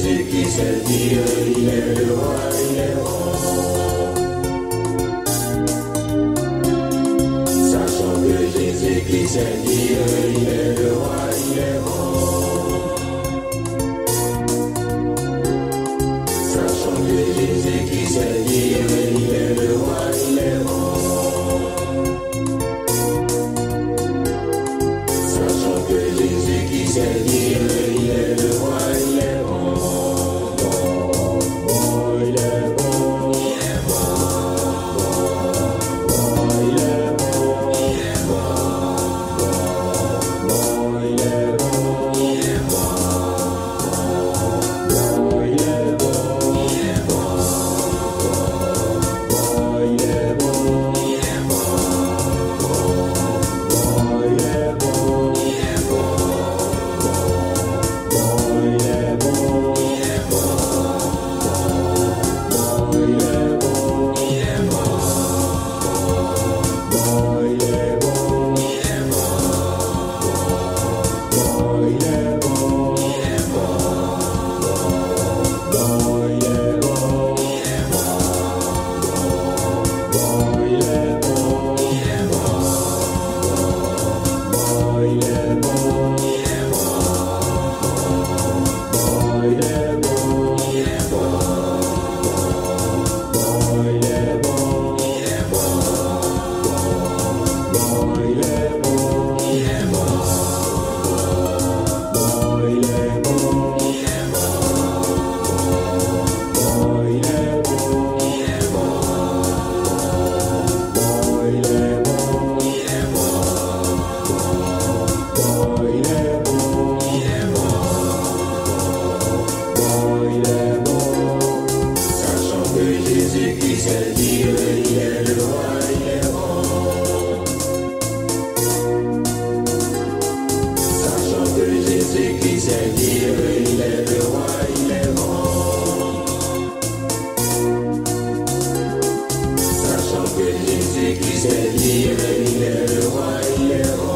Jésus-Christ c'est Dieu, il est le roi, il est bon. Sachant que Jésus-Christ c'est Dieu, il est le roi, il est bon. Sachant que Jésus-Christ c'est Dieu, il est le roi, il est bon. Sachant que Jésus-Christ c'est Dieu, il est le roi, il est bon. Il est bon. Il est bon. Il est bon.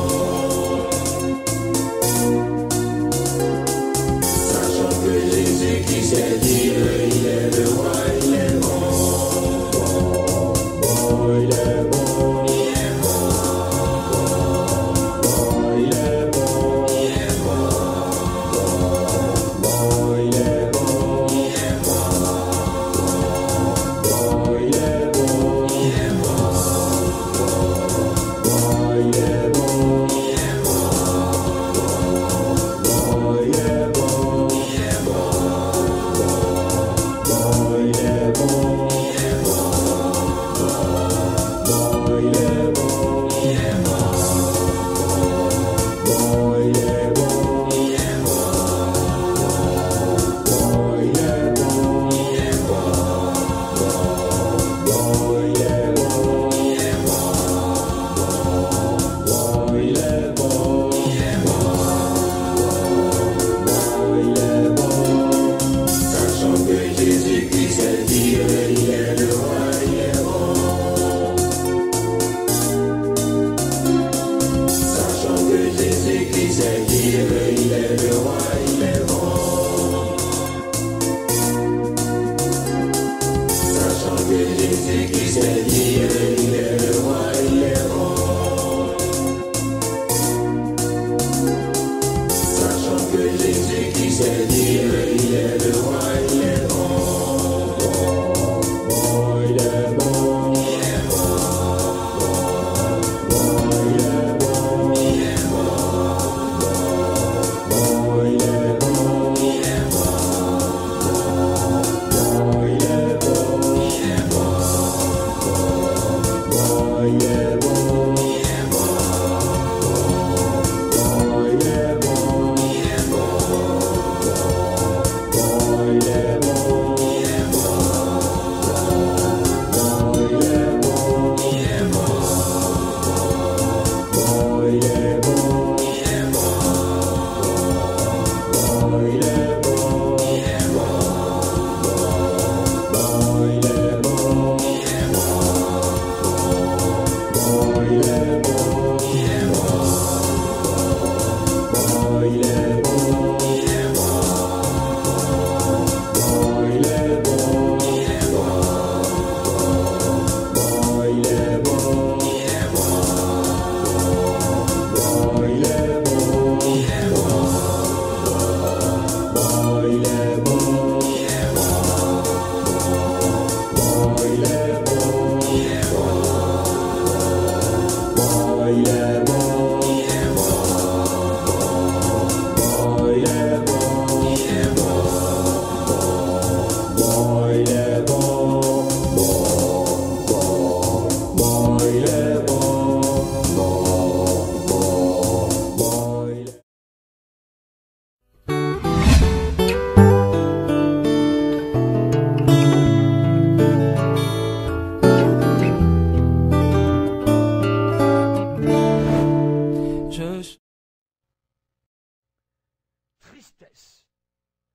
tristesse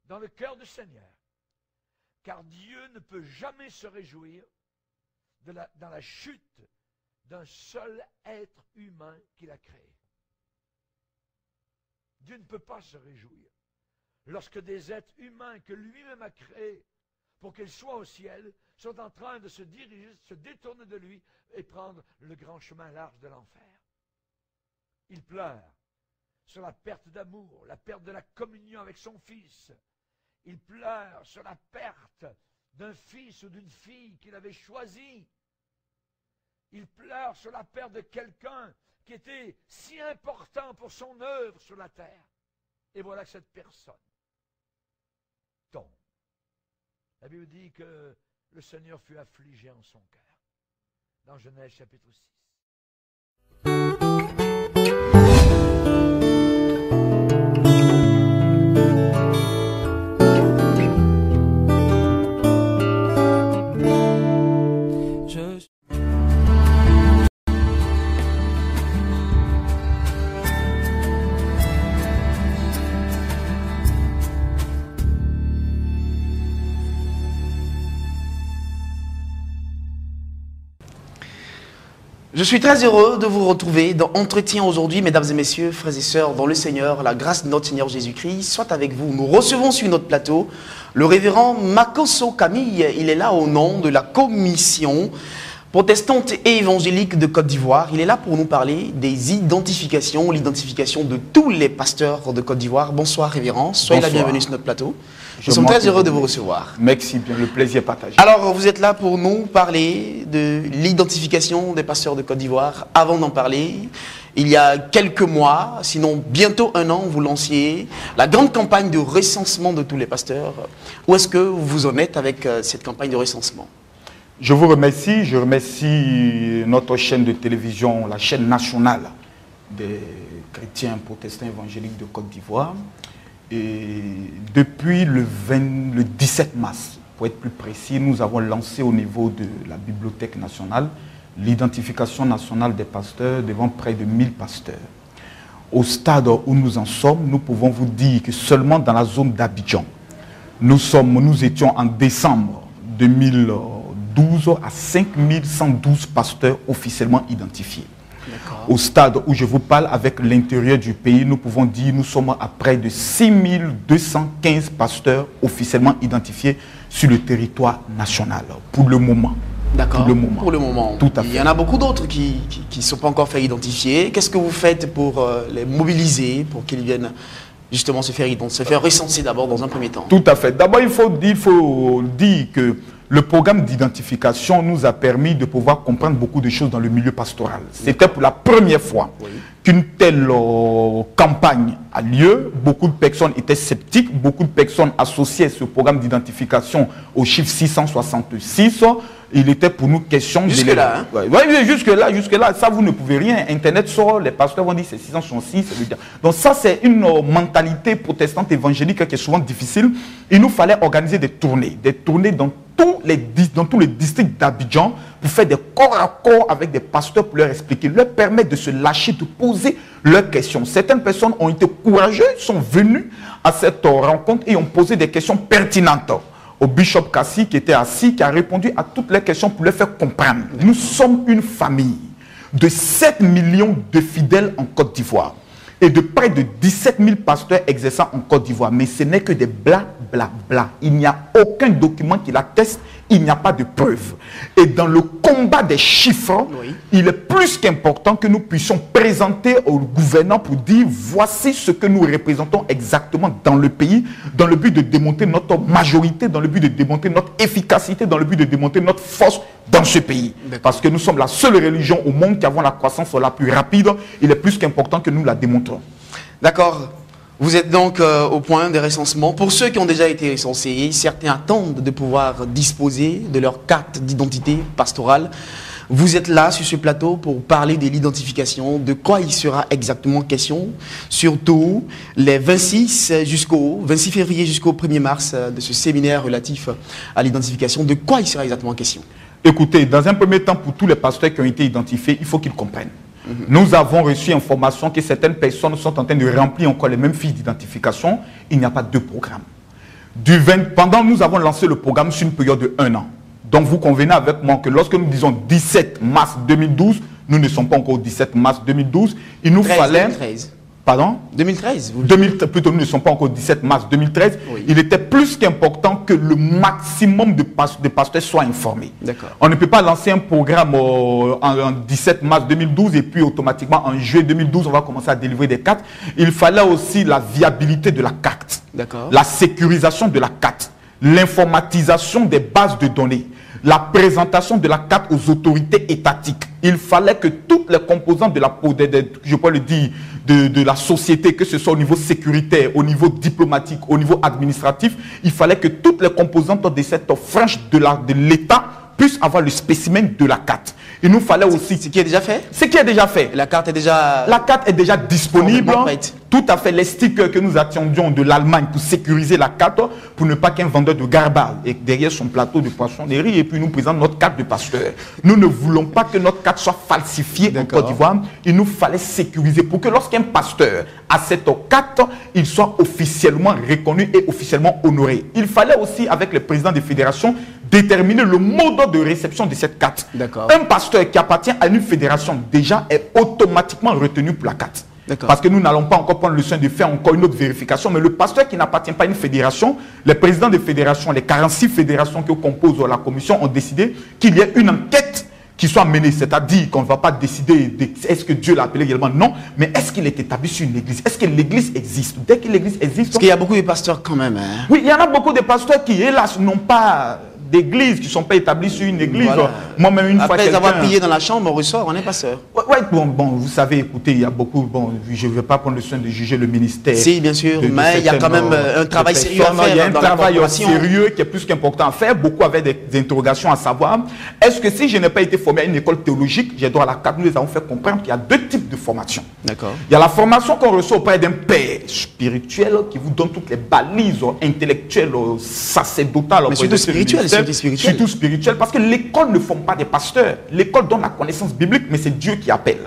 dans le cœur du Seigneur, car Dieu ne peut jamais se réjouir dans la chute d'un seul être humain qu'il a créé. Dieu ne peut pas se réjouir lorsque des êtres humains que lui-même a créés pour qu'ils soient au ciel sont en train de se diriger, se détourner de lui et prendre le grand chemin large de l'enfer. Il pleure sur la perte d'amour, la perte de la communion avec son fils. Il pleure sur la perte d'un fils ou d'une fille qu'il avait choisi. Il pleure sur la perte de quelqu'un qui était si important pour son œuvre sur la terre. Et voilà que cette personne tombe. La Bible dit que le Seigneur fut affligé en son cœur. Dans Genèse chapitre 6. Je suis très heureux de vous retrouver dans Entretien aujourd'hui, mesdames et messieurs, frères et sœurs, dans le Seigneur. La grâce de notre Seigneur Jésus-Christ soit avec vous. Nous recevons sur notre plateau le révérend Makosso Camille. Il est là au nom de la commission protestante et évangélique de Côte d'Ivoire. Il est là pour nous parler des identifications, l'identification de tous les pasteurs de Côte d'Ivoire. Bonsoir révérend, soyez la bienvenue sur notre plateau. Nous sommes très heureux de vous recevoir. Merci bien, le plaisir partagé. Alors, vous êtes là pour nous parler de l'identification des pasteurs de Côte d'Ivoire. Avant d'en parler, il y a quelques mois, sinon bientôt un an, vous lanciez la grande campagne de recensement de tous les pasteurs. Où est-ce que vous en êtes avec cette campagne de recensement? Je vous remercie. Je remercie notre chaîne de télévision, la chaîne nationale des chrétiens protestants évangéliques de Côte d'Ivoire. Et depuis le 17 mars, pour être plus précis, nous avons lancé au niveau de la Bibliothèque nationale l'identification nationale des pasteurs devant près de 1000 pasteurs. Au stade où nous en sommes, nous pouvons vous dire que seulement dans la zone d'Abidjan, nous étions en décembre 2012 à 5112 pasteurs officiellement identifiés. Au stade où je vous parle, avec l'intérieur du pays, nous pouvons dire que nous sommes à près de 6215 pasteurs officiellement identifiés sur le territoire national, pour le moment. D'accord, pour le moment. Tout à fait. Il y en a beaucoup d'autres qui ne sont pas encore fait identifier. Qu'est-ce que vous faites pour les mobiliser, pour qu'ils viennent justement se faire recenser d'abord dans un premier temps? Tout à fait. D'abord, il faut dire que le programme d'identification nous a permis de pouvoir comprendre beaucoup de choses dans le milieu pastoral. C'était pour la première fois qu'une telle campagne a lieu. Beaucoup de personnes étaient sceptiques, beaucoup de personnes associaient ce programme d'identification au chiffre 666. Il était pour nous question... Jusque-là, hein? Oui, jusque-là. Ça, vous ne pouvez rien. Internet sort, les pasteurs vont dire c'est 666. Donc ça, c'est une mentalité protestante évangélique qui est souvent difficile. Il nous fallait organiser des tournées dans tous les districts d'Abidjan pour faire des corps à corps avec des pasteurs pour leur expliquer, leur permettre de se lâcher, de poser leurs questions. Certaines personnes ont été courageuses, sont venues à cette rencontre et ont posé des questions pertinentes au bishop Kassi qui était assis, qui a répondu à toutes les questions pour les faire comprendre. Nous sommes une famille de 7 millions de fidèles en Côte d'Ivoire et de près de 17 000 pasteurs exerçant en Côte d'Ivoire. Mais ce n'est que des bla. Il n'y a aucun document qui l'atteste, il n'y a pas de preuves. Et dans le combat des chiffres, il est plus qu'important que nous puissions présenter au gouvernement pour dire voici ce que nous représentons exactement dans le pays, dans le but de démontrer notre majorité, dans le but de démontrer notre efficacité, dans le but de démontrer notre force dans ce pays. Parce que nous sommes la seule religion au monde qui avons la croissance la plus rapide. Il est plus qu'important que nous la démontrons. D'accord. Vous êtes donc au point des recensements. Pour ceux qui ont déjà été recensés, certains attendent de pouvoir disposer de leur carte d'identité pastorale. Vous êtes là sur ce plateau pour parler de l'identification, de quoi il sera exactement question, surtout les 26 février jusqu'au 1er mars de ce séminaire relatif à l'identification. De quoi il sera exactement question? Écoutez, dans un premier temps, pour tous les pasteurs qui ont été identifiés, il faut qu'ils comprennent Nous avons reçu information que certaines personnes sont en train de remplir encore les mêmes fiches d'identification. Il n'y a pas de programme. Pendant nous avons lancé le programme sur une période de 1 an. Donc vous convenez avec moi que lorsque nous disons 17 mars 2012, nous ne sommes pas encore au 17 mars 2012. Il nous fallait... 2013. Pardon? 2013. Plutôt, nous ne sommes pas encore au 17 mars 2013. Oui. Il était plus qu'important que le maximum de pasteurs soient informés. On ne peut pas lancer un programme en 17 mars 2012 et puis automatiquement en juillet 2012, on va commencer à délivrer des cartes. Il fallait aussi la viabilité de la carte, la sécurisation de la carte, l'informatisation des bases de données, la présentation de la carte aux autorités étatiques. Il fallait que toutes les composantes de la société, que ce soit au niveau sécuritaire, au niveau diplomatique, au niveau administratif, il fallait que toutes les composantes de cette frange de l'État puissent avoir le spécimen de la carte. Il nous fallait aussi... Ce qui est déjà fait? Ce qui est déjà fait. La carte est déjà... La carte est déjà disponible. Tout à fait. Les stickers que nous attendions de l'Allemagne pour sécuriser la carte, pour ne pas qu'un vendeur de garba et derrière son plateau de poissonnerie et puis nous présente notre carte de pasteur. Nous ne voulons pas que notre carte soit falsifiée en Côte d'Ivoire. Il nous fallait sécuriser pour que lorsqu'un pasteur a cette carte, il soit officiellement reconnu et officiellement honoré. Il fallait aussi, avec les présidents des fédérations, déterminer le mode de réception de cette carte. Un pasteur qui appartient à une fédération déjà est automatiquement retenu pour la carte. Parce que nous n'allons pas encore prendre le soin de faire encore une autre vérification, mais le pasteur qui n'appartient pas à une fédération, les présidents des fédérations, les 46 fédérations qui composent la commission ont décidé qu'il y ait une enquête qui soit menée, c'est-à-dire qu'on ne va pas décider de, est-ce que Dieu l'a appelé également, non, mais est-ce qu'il est établi sur une église, est-ce que l'église existe? Dès que l'église existe... Parce qu'il y a beaucoup de pasteurs quand même. Hein. Oui, il y en a beaucoup de pasteurs qui, hélas, n'ont pas d'église, qui ne sont pas établis sur une église. Voilà. Moi-même, une fois... Après avoir prié dans la chambre, on ressort, on est pasteur. Oui, bon, vous savez, écoutez, il y a beaucoup... Bon, je ne vais pas prendre le soin de juger le ministère. Si, bien sûr, mais il y a quand même un travail sérieux à faire. Il y a un travail sérieux qui est plus qu'important à faire. Beaucoup avaient des interrogations à savoir. Est-ce que si je n'ai pas été formé à une école théologique, j'ai droit à la carte, nous les avons fait comprendre qu'il y a deux types de formation. D'accord. Il y a la formation qu'on reçoit auprès d'un père spirituel qui vous donne toutes les balises intellectuelles, sacerdotales. Mais surtout spirituelles, surtout spirituel, parce que l'école ne forme pas des pasteurs. L'école donne la connaissance biblique, mais c'est Dieu qui appelle.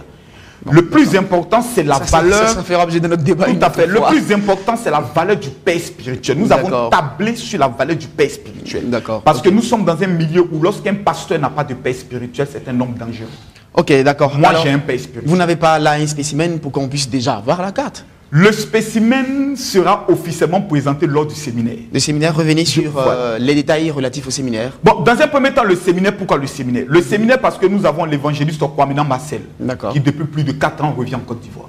Bon, le plus important, c'est la valeur... Ça fera objet de notre débat. Tout à fait. Le plus important, c'est la valeur du père spirituel. Nous avons tablé sur la valeur du père spirituel. D'accord. Parce que nous sommes dans un milieu où lorsqu'un pasteur n'a pas de père spirituel, c'est un homme dangereux. Ok, d'accord. Moi, j'ai un père spirituel. Vous n'avez pas là un spécimen pour qu'on puisse déjà avoir la carte? Le spécimen sera officiellement présenté lors du séminaire. Le séminaire, revenez sur les détails relatifs au séminaire. Bon, dans un premier temps, le séminaire, pourquoi le séminaire? Le séminaire parce que nous avons l'évangéliste Kwame Marcel, qui depuis plus de 4 ans revient en Côte d'Ivoire.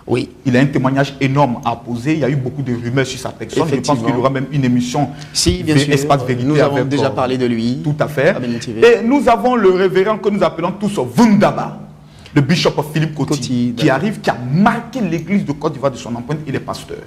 Oui. Il a un témoignage énorme à poser. Il y a eu beaucoup de rumeurs sur sa personne. Je pense qu'il y aura même une émission. Si, bien sûr. Espace Vérité. Nous avons déjà parlé de lui. Tout à fait. Et nous avons le révérend que nous appelons tous Vundaba, le bishop Philippe Coty, qui arrive, qui a marqué l'église de Côte d'Ivoire de son empreinte. Il est pasteur.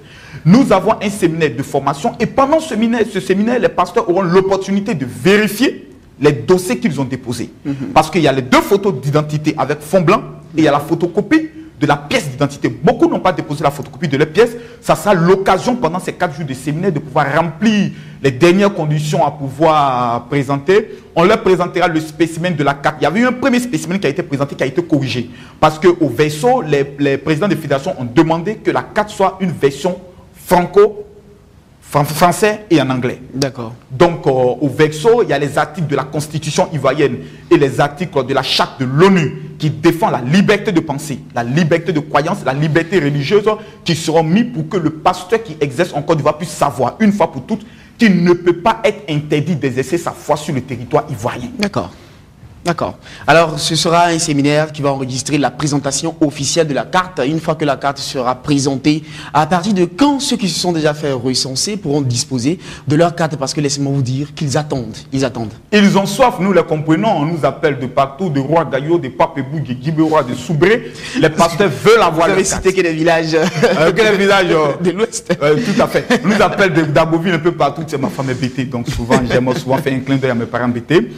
Nous avons un séminaire de formation et pendant ce séminaire, les pasteurs auront l'opportunité de vérifier les dossiers qu'ils ont déposés. Parce qu'il y a les 2 photos d'identité avec fond blanc et il y a la photocopie de la pièce d'identité. Beaucoup n'ont pas déposé la photocopie de leur pièce. Ça sera l'occasion pendant ces 4 jours de séminaire de pouvoir remplir les dernières conditions à pouvoir présenter. On leur présentera le spécimen de la carte. Il y avait eu un premier spécimen qui a été présenté, qui a été corrigé. Parce qu'au verso, les présidents des fédérations ont demandé que la carte soit une version français et en anglais. D'accord. Donc, au verso, il y a les articles de la Constitution ivoirienne et les articles de la Charte de l'ONU qui défendent la liberté de pensée, la liberté de croyance, la liberté religieuse qui seront mis pour que le pasteur qui exerce en Côte d'Ivoire puisse savoir, une fois pour toutes, qu'il ne peut pas être interdit d'exercer sa foi sur le territoire ivoirien. D'accord. D'accord. Alors, ce sera un séminaire qui va enregistrer la présentation officielle de la carte. Une fois que la carte sera présentée, à partir de quand ceux qui se sont déjà fait recenser pourront disposer de leur carte? Parce que laissez-moi vous dire qu'ils attendent. Ils attendent. Ils ont soif, nous les comprenons. On nous appelle de partout, de Roi Gaillot, de Papebou, de Guibérois, de Soubré. Les pasteurs veulent avoir leur carte. Vous avez cité que des villages de l'Ouest. Tout à fait. On nous appelle de Dagoville un peu partout. C'est ma femme est bêtée. Donc souvent, j'aime souvent faire un clin d'œil à mes parents bêtés.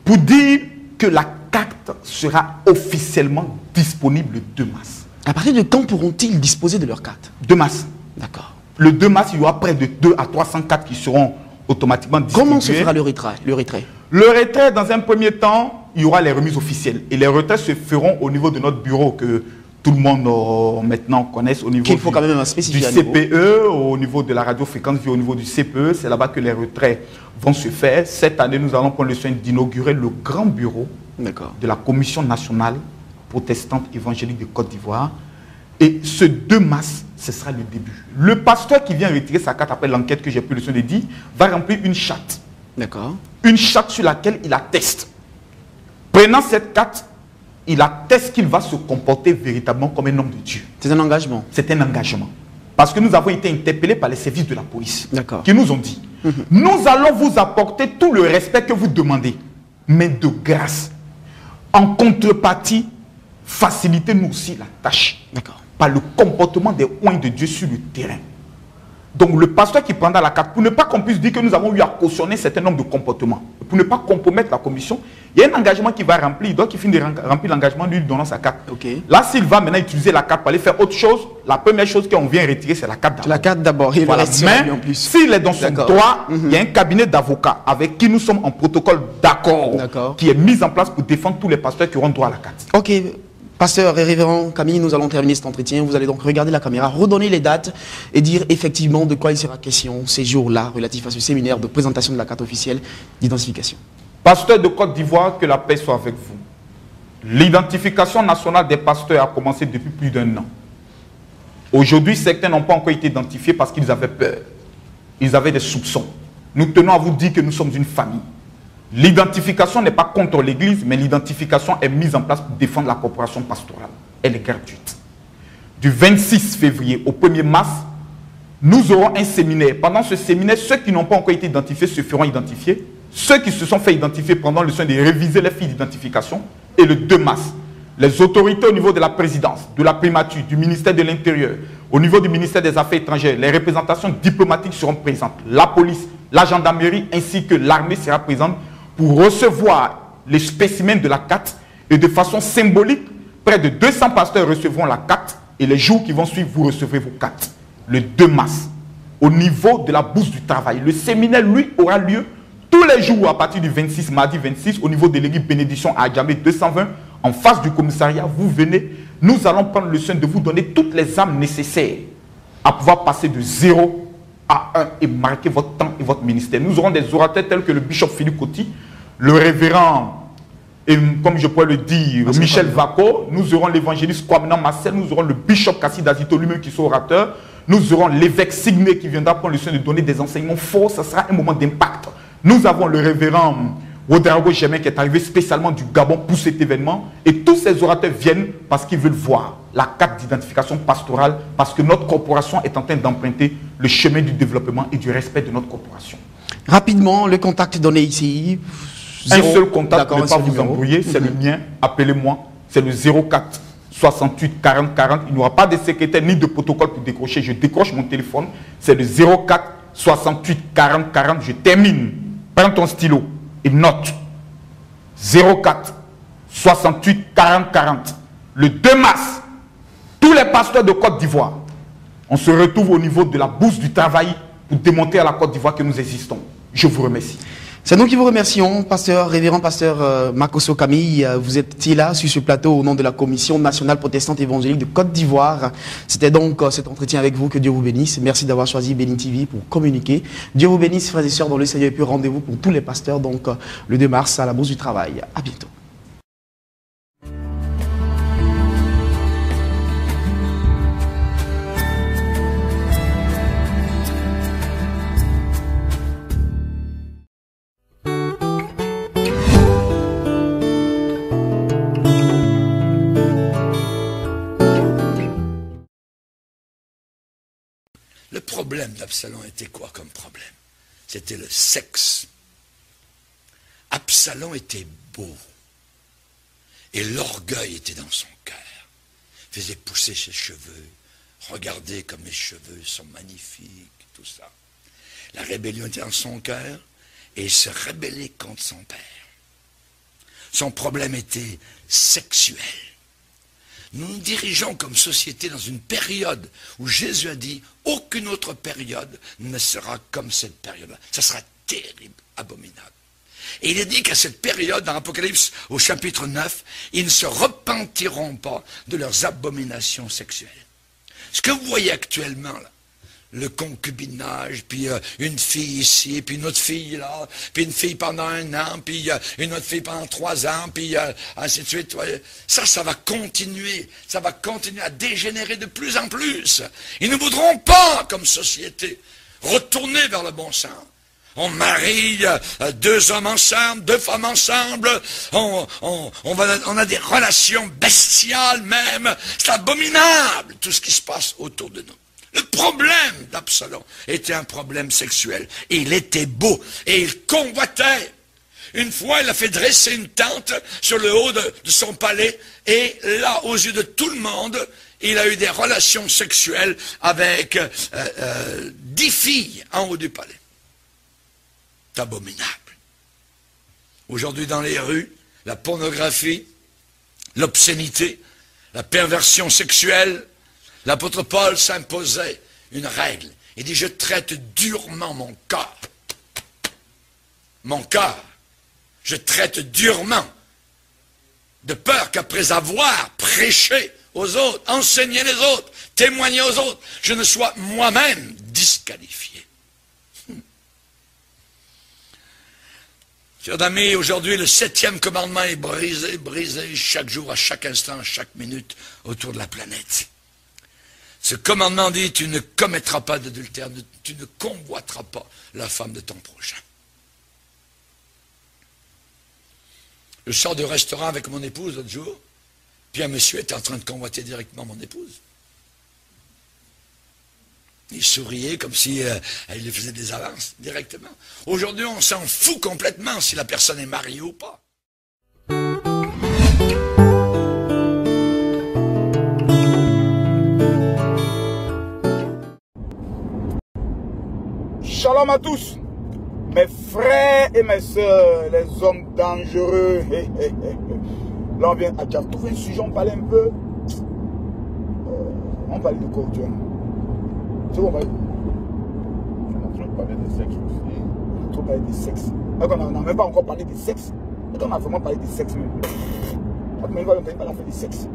Pour dire que la carte sera officiellement disponible le 2 mars. À partir de quand pourront-ils disposer de leur carte? 2 mars. D'accord. Le 2 mars, il y aura près de 2 à 300 cartes qui seront automatiquement distribuées. Comment se fera le retrait? Le retrait, dans un premier temps, il y aura les remises officielles. Et les retraits se feront au niveau de notre bureau que tout le monde maintenant connaisse, au niveau Qu'il faut quand même spécifier du CPE, au niveau de la radiofréquence vie, au niveau du CPE. C'est là-bas que les retraits vont se faire. Cette année, nous allons prendre le soin d'inaugurer le grand bureau de la Commission nationale protestante évangélique de Côte d'Ivoire. Et ce 2 mars, ce sera le début. Le pasteur qui vient retirer sa carte après l'enquête que j'ai pris le soin de dire, va remplir une charte. D'accord. Une charte sur laquelle il atteste. Prenant cette carte, il atteste qu'il va se comporter véritablement comme un homme de Dieu. C'est un engagement. C'est un engagement. Parce que nous avons été interpellés par les services de la police. Qui nous ont dit, nous allons vous apporter tout le respect que vous demandez, mais de grâce. En contrepartie, facilitez-nous aussi la tâche. Par le comportement des oints de Dieu sur le terrain. Donc le pasteur qui prendra la carte, pour ne pas qu'on puisse dire que nous avons eu à cautionner un certain nombre de comportements, pour ne pas compromettre la commission, il y a un engagement qu'il va remplir, donc il finit de remplir l'engagement lui donnant sa carte. Là, s'il va maintenant utiliser la carte pour aller faire autre chose, la première chose qu'on vient retirer, c'est la carte d'abord. La carte d'abord, il voilà. Mais en plus. s'il est dans son droit, il y a un cabinet d'avocats avec qui nous sommes en protocole d'accord, qui est mis en place pour défendre tous les pasteurs qui auront droit à la carte. Ok. Pasteur et révérend Camille, nous allons terminer cet entretien. Vous allez donc regarder la caméra, redonner les dates et dire effectivement de quoi il sera question ces jours-là relatifs à ce séminaire de présentation de la carte officielle d'identification. Pasteur de Côte d'Ivoire, que la paix soit avec vous. L'identification nationale des pasteurs a commencé depuis plus d'1 an. Aujourd'hui, certains n'ont pas encore été identifiés parce qu'ils avaient peur. Ils avaient des soupçons. Nous tenons à vous dire que nous sommes une famille. L'identification n'est pas contre l'Église, mais l'identification est mise en place pour défendre la corporation pastorale. Elle est gratuite. Du 26 février au 1er mars, nous aurons un séminaire. Pendant ce séminaire, ceux qui n'ont pas encore été identifiés se feront identifier. Ceux qui se sont fait identifier pendant le soin de réviser les fiches d'identification. Et le 2 mars, les autorités au niveau de la présidence, de la primature, du ministère de l'Intérieur, au niveau du ministère des Affaires étrangères, les représentations diplomatiques seront présentes. La police, la gendarmerie ainsi que l'armée sera présente pour recevoir les spécimens de la carte et de façon symbolique, près de 200 pasteurs recevront la carte et les jours qui vont suivre, vous recevrez vos cartes. Le 2 mars, au niveau de la bourse du travail, le séminaire, lui, aura lieu tous les jours à partir du 26, mardi 26, au niveau de l'église Bénédiction à Adjamé 220, en face du commissariat. Vous venez, nous allons prendre le soin de vous donner toutes les armes nécessaires à pouvoir passer de 0 à 1 et marquer votre temps et votre ministère. Nous aurons des orateurs tels que le bishop Philippe Coty, le révérend, et comme je pourrais le dire, Michel Vako. Nous aurons l'évangéliste Kwamena Marcel. Nous aurons le bishop Kassi Dazito lui-même qui sera orateur. Nous aurons l'évêque Signé qui viendra prendre le soin de donner des enseignements forts. Ce sera un moment d'impact. Nous avons le révérend Rodrigo Germain qui est arrivé spécialement du Gabon pour cet événement. Et tous ces orateurs viennent parce qu'ils veulent voir la carte d'identification pastorale, parce que notre corporation est en train d'emprunter le chemin du développement et du respect de notre corporation. Rapidement, le contact donné ici. Un seul contact, ne pas vous embrouiller, c'est le mien. Appelez-moi, c'est le 04 68 40 40. Il n'y aura pas de secrétaire ni de protocole pour décrocher. Je décroche mon téléphone, c'est le 04 68 40 40. Je termine. Prends ton stylo et note. 04 68 40 40. Le 2 mars, tous les pasteurs de Côte d'Ivoire, on se retrouve au niveau de la bourse du travail pour démontrer à la Côte d'Ivoire que nous existons. Je vous remercie. C'est nous qui vous remercions, pasteur, révérend pasteur Makosso Camille. Vous êtes là sur ce plateau au nom de la Commission nationale protestante évangélique de Côte d'Ivoire. C'était donc cet entretien avec vous. Que Dieu vous bénisse. Merci d'avoir choisi Béni TV pour communiquer. Dieu vous bénisse, frères et sœurs, dans le Seigneur. Et puis rendez-vous pour tous les pasteurs, donc le 2 mars à la Bourse du Travail. À bientôt. Le problème d'Absalom était quoi comme problème? C'était le sexe. Absalom était beau. Et l'orgueil était dans son cœur. Il faisait pousser ses cheveux. Regardez comme mes cheveux sont magnifiques, tout ça. La rébellion était dans son cœur et il se rébellait contre son père. Son problème était sexuel. Nous nous dirigeons comme société dans une période où Jésus a dit aucune autre période ne sera comme cette période-là. Ça sera terrible, abominable. Et il est dit qu'à cette période, dans l'Apocalypse au chapitre 9, ils ne se repentiront pas de leurs abominations sexuelles. Ce que vous voyez actuellement, là, le concubinage, puis une fille ici, puis une autre fille là, puis une fille pendant 1 an, puis une autre fille pendant 3 ans, puis ainsi de suite. Ça va continuer à dégénérer de plus en plus. Ils ne voudront pas, comme société, retourner vers le bon sens. On marie 2 hommes ensemble, 2 femmes ensemble, on a des relations bestiales même. C'est abominable tout ce qui se passe autour de nous. Le problème d'Absalom était un problème sexuel. Il était beau et il convoitait. Une fois, il a fait dresser une tente sur le haut de son palais et là, aux yeux de tout le monde, il a eu des relations sexuelles avec 10 filles en haut du palais. C'est abominable. Aujourd'hui, dans les rues, la pornographie, l'obscénité, la perversion sexuelle, l'apôtre Paul s'imposait une règle. Il dit, je traite durement mon corps. Mon corps. Je traite durement. De peur qu'après avoir prêché aux autres, enseigné les autres, témoigné aux autres, je ne sois moi-même disqualifié. Chers amis, aujourd'hui, le 7e commandement est brisé chaque jour, à chaque instant, à chaque minute, autour de la planète. Ce commandement dit, tu ne commettras pas d'adultère, tu ne convoiteras pas la femme de ton prochain. Je sors du restaurant avec mon épouse l'autre jour, puis un monsieur était en train de convoiter directement mon épouse. Il souriait comme si il lui faisait des avances directement. Aujourd'hui, on s'en fout complètement si la personne est mariée ou pas. Shalom à tous, mes frères et mes soeurs, les hommes dangereux. Là, on vient à trouver un sujet, on parlait un peu. On parlait de quoi, tu vois? C'est bon, on parlait. On a parlé de sexe aussi. On a parlé de sexe. On n'a même pas encore parlé de sexe. On a vraiment parlé de sexe même. On n'a pas fait de sexe.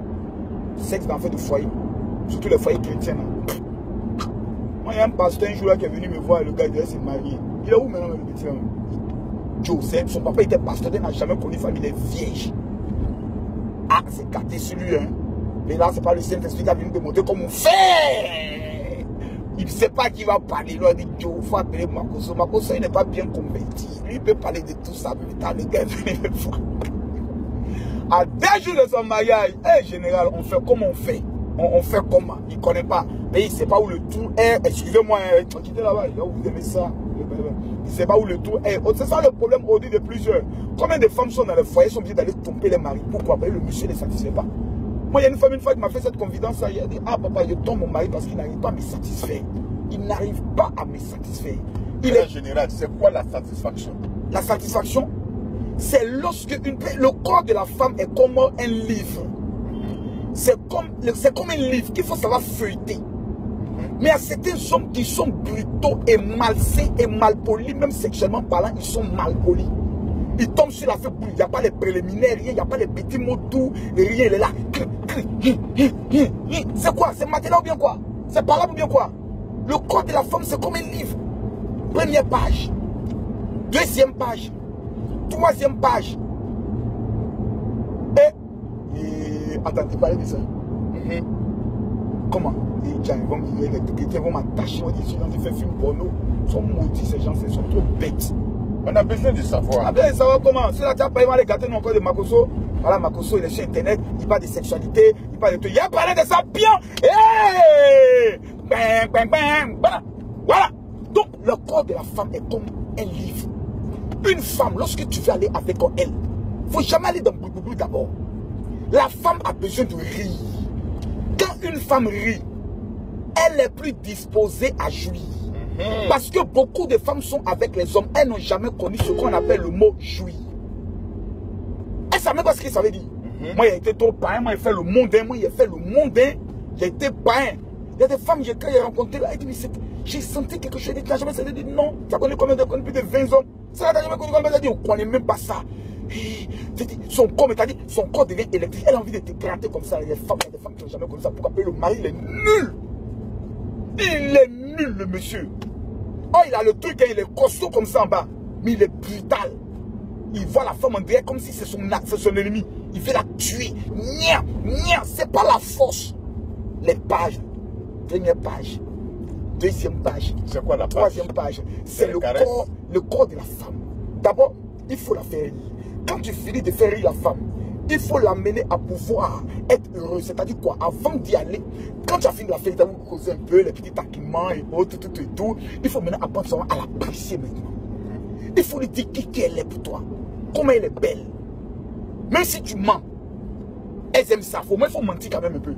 Sexe dans le fait de foyer. Surtout les foyers chrétiens. Moi, il y a un pasteur un jour là qui est venu me voir et le gars il s'est marié. Il est où maintenant le petit là? Joe, son papa était pasteur, il n'a jamais connu famille des vierges. Ah, c'est gâté sur lui, hein. Mais là, c'est pas le Saint-Esprit qui a venu me montrer comment on fait. Il ne sait pas qui va parler. Il a dit, Joe, il faut appeler Makoso. Makoso, il n'est pas bien converti. Lui, il peut parler de tout ça. Mais putain, le gars est venu me voir. À 2 jours de son mariage, général, on fait comment on fait. On fait comment? Il ne connaît pas. Mais il ne sait pas où le trou est. Excusez-moi, quittez là-bas. Vous aimez ça. Il ne sait pas où le trou est. C'est ça le problème aujourd'hui de plusieurs. Combien de femmes sont dans le foyer, sont obligées d'aller tromper les maris? Pourquoi? Parce que le monsieur ne satisfait pas. Moi, il y a une femme, une fois, qui m'a fait cette confidence. Il a dit, ah papa, je tombe mon mari parce qu'il n'arrive pas à me satisfaire. Il n'arrive pas à me satisfaire. En général, c'est quoi la satisfaction? La satisfaction, c'est lorsque le corps de la femme est comme un livre. C'est comme un livre qu'il faut savoir feuilleter. Mais il y a certains hommes qui sont brutaux et malsains et malpolis, même sexuellement parlant, ils sont malpolis. Ils tombent sur la feuille, il n'y a pas les préliminaires, rien, il n'y a pas les petits mots doux, rien, il est là. C'est quoi? C'est matériel ou bien quoi? C'est parlable ou bien quoi? Le corps de la femme, c'est comme un livre. Première page, 2e page, 3e page. Et attends, tu parlais de ça. Comment? Les chrétiens vont m'attacher, on dit, ils font film porno. Ils sont maudits, ces gens, ils sont trop bêtes. On a besoin de savoir. On a besoin de savoir comment. Si là, tu as pas aimé les gâteaux encore de Makoso, voilà, Makoso, il est sur Internet, il parle de sexualité, il parle de tout. Il a parlé de ça bien. Hey! Bam, bam, bam. Voilà. Voilà. Donc, le corps de la femme est comme un livre. Une femme, lorsque tu veux aller avec elle, il ne faut jamais aller dans le boulot d'abord. La femme a besoin de rire. Quand une femme rit, elle est plus disposée à jouir. Parce que beaucoup de femmes sont avec les hommes, elles n'ont jamais connu ce qu'on appelle le mot jouir. Elles ne savent même pas ce que ça veut dire. Moi, j'ai été trop païen, moi, j'ai fait le mondain, j'ai été païen. Il y a des femmes, quand j'ai rencontré là, elle dit, mais j'ai senti quelque chose. Elle dit, jamais ça. Elle dit, non, tu as connu combien de plus de 20 hommes. Ça, tu n'as jamais connu combien de. Elle dit, on ne connaît même pas ça. Son corps, mais t'as dit, son corps devient électrique. Elle a envie de te gratter comme ça. Il y a des femmes qui n'ont jamais connu ça. Pourquoi? Parce que le mari, il est nul. Il est nul, le monsieur. Oh, il a le truc, il est costaud comme ça en bas. Mais il est brutal. Il voit la femme en derrière comme si c'est son ennemi. Il veut la tuer. Nia, nia, c'est pas la force. Les pages. Première page. Deuxième page. C'est quoi la page? Troisième page. C'est le corps de la femme. D'abord, il faut la faire rire. Quand tu finis de faire rire la femme, il faut l'amener à pouvoir être heureux. C'est-à-dire quoi? Avant d'y aller, quand tu as fini de la faire, tu as causé un peu, les petits taquements et tout. Il faut maintenant apprendre à l'apprécier maintenant. Il faut lui dire qui elle est pour toi. Comment elle est belle. Même si tu mens, elles aiment ça. Il faut mentir quand même un peu.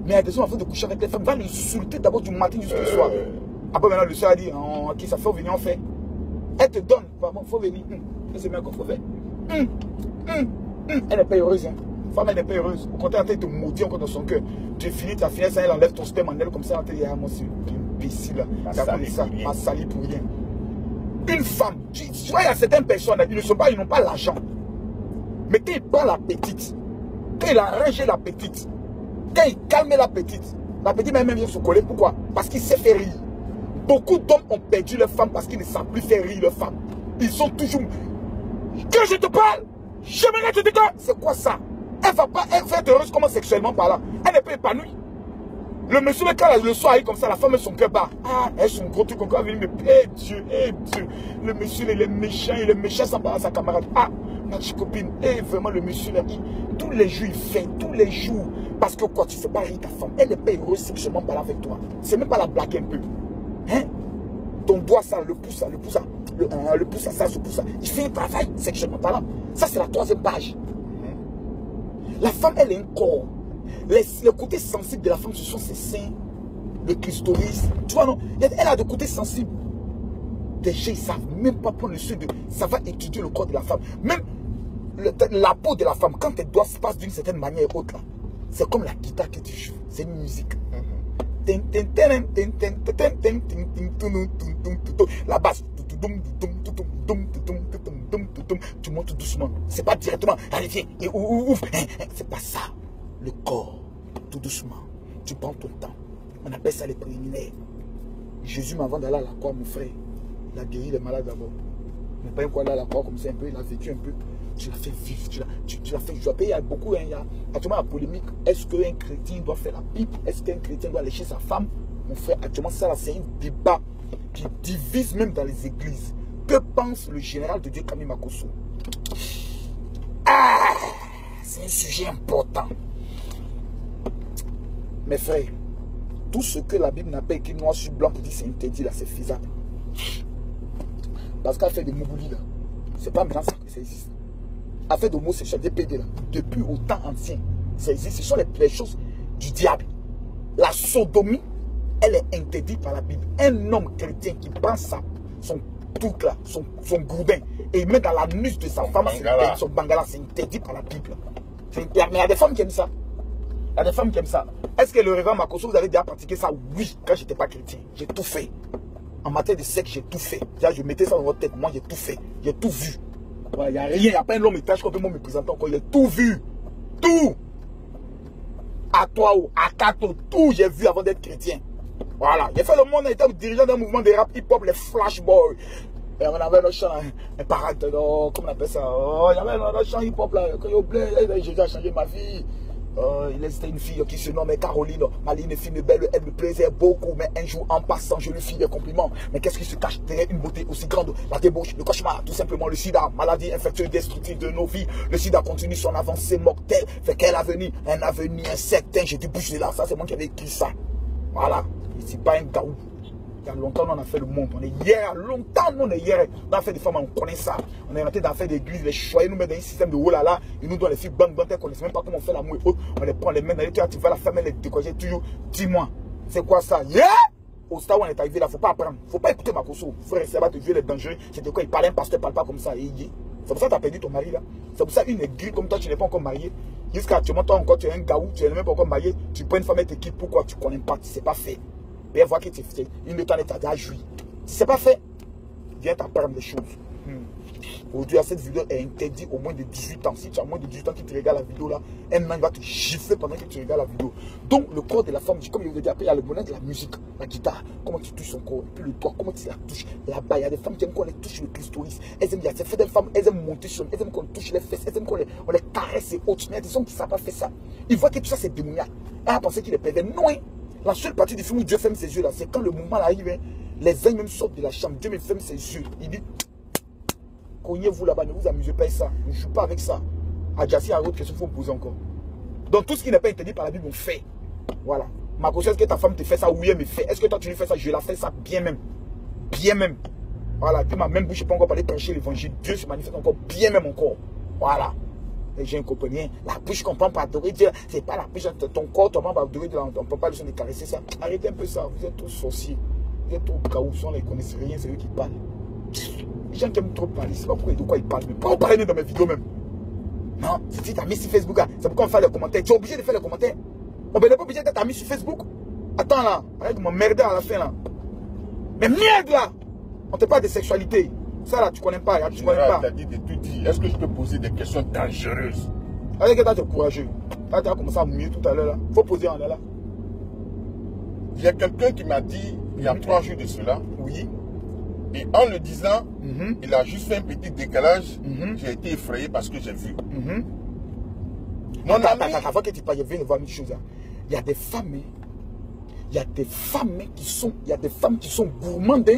Mais attention, avant de coucher avec les femmes, va l'insulter d'abord du matin jusqu'au soir. Après maintenant, le soir a dit, qui ça fait venir en fait. Elle te donne, il faut venir. Elle se met encore, il faut faire. Elle n'est pas heureuse. Hein. Femme, elle n'est pas heureuse. Au contraire, elle te maudit encore dans son cœur. Tu finis ta finesse, elle enlève ton sperme en elle comme ça. Elle te dit, ah, moi, c'est une imbécile. Ma sali pour rien. Une femme, tu vois, il y a certaines personnes, ils n'ont pas l'argent. Mais quand il prend la petite, quand il a rangé la petite, quand il calme la petite même vient se coller. Pourquoi? Parce qu'il sait faire rire. Beaucoup d'hommes ont perdu leur femme parce qu'ils ne savent plus faire rire leur femme. Ils sont toujours... Quand je te parle, je me lève, je te dis, c'est quoi ça? Elle va pas être heureuse comment sexuellement parlant. Elle n'est pas épanouie. Le monsieur, quand le soir arrive comme ça, la femme, son cœur bat. Ah, elle, son gros truc encore, elle dit, mais Dieu. Le monsieur, il est méchant sans parler à sa camarade. Ah, ma petite copine, vraiment, le monsieur, là, tous les jours, il fait, tous les jours. Parce que quoi, tu ne fais pas rire ta femme. Elle n'est pas heureuse sexuellement parlant avec toi. C'est même pas la blague un peu. Hein? Ton doigt, ça, le pouce, ça, le pouce, ça. Le pouce, ça, ce pouce, ça. Il fait un travail sexuellement parlant. Ça, c'est la troisième page. La femme, elle est un corps. Le côté sensible de la femme, ce sont ses seins, le clitoris. Tu vois, non? Elle a des côtés sensibles. Des gens, ils ne savent même pas prendre le soin de... Ça va étudier le corps de la femme. Même la peau de la femme, quand elle doit se passer d'une certaine manière ou autre, c'est comme la guitare que tu joues. C'est une musique. La basse. Tu montes doucement. C'est pas directement. Allez, viens. Et ouf. C'est pas ça. Le corps. Tout doucement. Tu prends ton temps. On appelle ça les préliminaires. Jésus, avant d'aller à la croix, mon frère, il a guéri les malades d'abord. Mais pas une fois là à la croix comme ça un peu. Il a vécu un peu. Tu l'as fait vivre. Tu l'as fait jouer. Il y a beaucoup. Il y a actuellement la polémique. Est-ce qu'un chrétien doit faire la pipe? Est-ce qu'un chrétien doit lécher sa femme? Mon frère, actuellement, ça là, c'est un débat qui divise même dans les églises. Que pense le général de Dieu, Camille Makosso? Ah, c'est un sujet important. Mes frères, tout ce que la Bible n'a pas écrit noir sur blanc pour dire c'est interdit là, c'est faisable. Parce qu'à fait des mougoulis là, c'est pas maintenant que ça existe. À fait d'homosexuel, des PD là, depuis au temps ancien, ça existe. Ce sont les choses du diable. La sodomie, elle est interdite par la Bible. Un homme chrétien qui prend ça, son truc là, son gourdin, et il met dans l'anus de sa femme, son bangala, c'est interdit par la Bible. Mais il y a des femmes qui aiment ça. Il y a des femmes qui aiment ça. Est-ce que le révérend Makosso, vous avez déjà pratiqué ça? Oui, quand je n'étais pas chrétien. J'ai tout fait. En matière de sexe, j'ai tout fait. Je mettais ça dans votre tête. Moi, j'ai tout fait. J'ai tout vu. Il n'y a rien. Il n'y a pas un long métrage qu'on peut me présenter encore. J'ai tout vu. Tout. À toi ou à Kato, tout j'ai vu avant d'être chrétien. Voilà. J'ai fait le monde, j'étais dirigeant d'un mouvement de rap hip-hop, les Flashboys. Et on avait un chant, un parade, comment on appelle ça? Il y avait un chant hip-hop là. J'ai déjà changé ma vie. C'était une fille qui se nommait Caroline. Maline, fille belle, elle me plaisait beaucoup. Mais un jour, en passant, je lui fis des compliments. Mais qu'est-ce qui se cache derrière une beauté aussi grande? La débauche, le cauchemar, tout simplement le sida. Maladie infectieuse destructive de nos vies. Le sida continue son avancée mortelle. Fait quel avenir? Un avenir incertain. J'ai dit bouche de là, ça c'est moi qui avais écrit ça. Voilà. Ici, pas un gaou. Il y a longtemps, on a fait le monde. On est hier, longtemps, on est hier. On a fait des femmes, on connaît ça. On est rentré dans faire des églises, les choyer, nous mettre dans un système de oh là là. Ils nous donnent les filles bang bang, elles ne connaissent même pas comment on fait l'amour et autres. On les prend, les met dans les toits, tu vas la femme, elle est découragée toujours. Dis-moi, c'est quoi ça? Yeah! Au stade où on est arrivé là, il ne faut pas apprendre. Il ne faut pas écouter Makosso. Frère, ça va te jouer les dangers. C'était quoi? Il parlait, un pasteur ne parle pas comme ça. C'est pour ça que tu as perdu ton mari là. C'est pour ça qu'une église comme toi, tu n'es pas encore marié. Jusqu'à actuellement, toi encore, tu es un gars où tu n'es même pas encore marié, tu prends une femme et te quittes. Pourquoi tu ne connais pas, c'est pas fait. Viens voir que tu es une de ton état déjà joui. Si c'est pas fait, viens t'apprendre des choses. Aujourd'hui, cette vidéo est interdite au moins de 18 ans. Si tu as moins de 18 ans qui te regarde la vidéo là, un man va te gifler pendant que tu regardes la vidéo. Donc, le corps de la femme, comme je vous ai dit, après, il y a le bonheur de la musique, la guitare, comment tu touches son corps, puis le doigt, comment tu la touches. Là-bas, il y a des femmes qui aiment qu'on les touche le clitoris. Elles aiment, il y a des femmes, elles aiment monter sur, elles aiment qu'on touche les fesses, elles aiment qu'on les caresse et autres. Mais il y a des hommes qui ne savent pas faire ça. Ils voient que tout ça, c'est démoniaque. Elle a pensé qu'il est pervers. Non, hein. La seule partie du film où Dieu ferme ses yeux là, c'est quand le moment arrive, hein, les uns même sortent de la chambre, Dieu me ferme ses yeux. Il dit, cognez-vous là-bas, ne vous amusez pas avec ça, ne joue pas avec ça. Adjassi a autre question, il faut poser encore. Donc tout ce qui n'est pas interdit par la Bible, on fait. Voilà. Ma question, est-ce que ta femme te fait ça? Oui, elle me fait. Est-ce que toi tu lui fais ça? Je la fais ça bien même. Bien même. Voilà. Puis ma même bouche, je peux encore parler prêcher l'évangile. Dieu se manifeste encore bien même encore. Voilà. Les gens comprennent rien. La bouche qu'on prend pour adorer Dieu, c'est pas la bouche, ton corps, ton membre adorer Dieu, on ne peut pas le son de caresser ça. Arrêtez un peu ça. Vous êtes tous sorciers. Vous êtes tous caoussons, ils ne connaissent rien, c'est eux qui parlent. Les gens qui aiment trop parler, c'est pas pourquoi de quoi ils parlent. Mais pas vous parlez dans mes vidéos même. Non, si tu as mis sur Facebook, c'est pourquoi on fait les commentaires. Tu es obligé de faire les commentaires. On n'est pas obligé d'être mis sur Facebook. Attends là, arrête de m'emmerder à la fin là. Mais merde là. On te parle de sexualité. Ça là, tu connais pas. Tu connais pas. Tu as dit de tout dire. Est-ce que je peux poser des questions dangereuses? Allez, que tu es courageux. Là, tu as commencé à mouiller tout à l'heure là. Faut poser en là. Il y a quelqu'un qui m'a dit, il y a 3 jours de cela, oui. Et en le disant, il a juste fait un petit décalage. J'ai été effrayé parce que j'ai vu. Mon ami... Avant que tu parles, je viens de voir une chose. Hein. Il y a des femmes, il y a des femmes qui sont, gourmandes.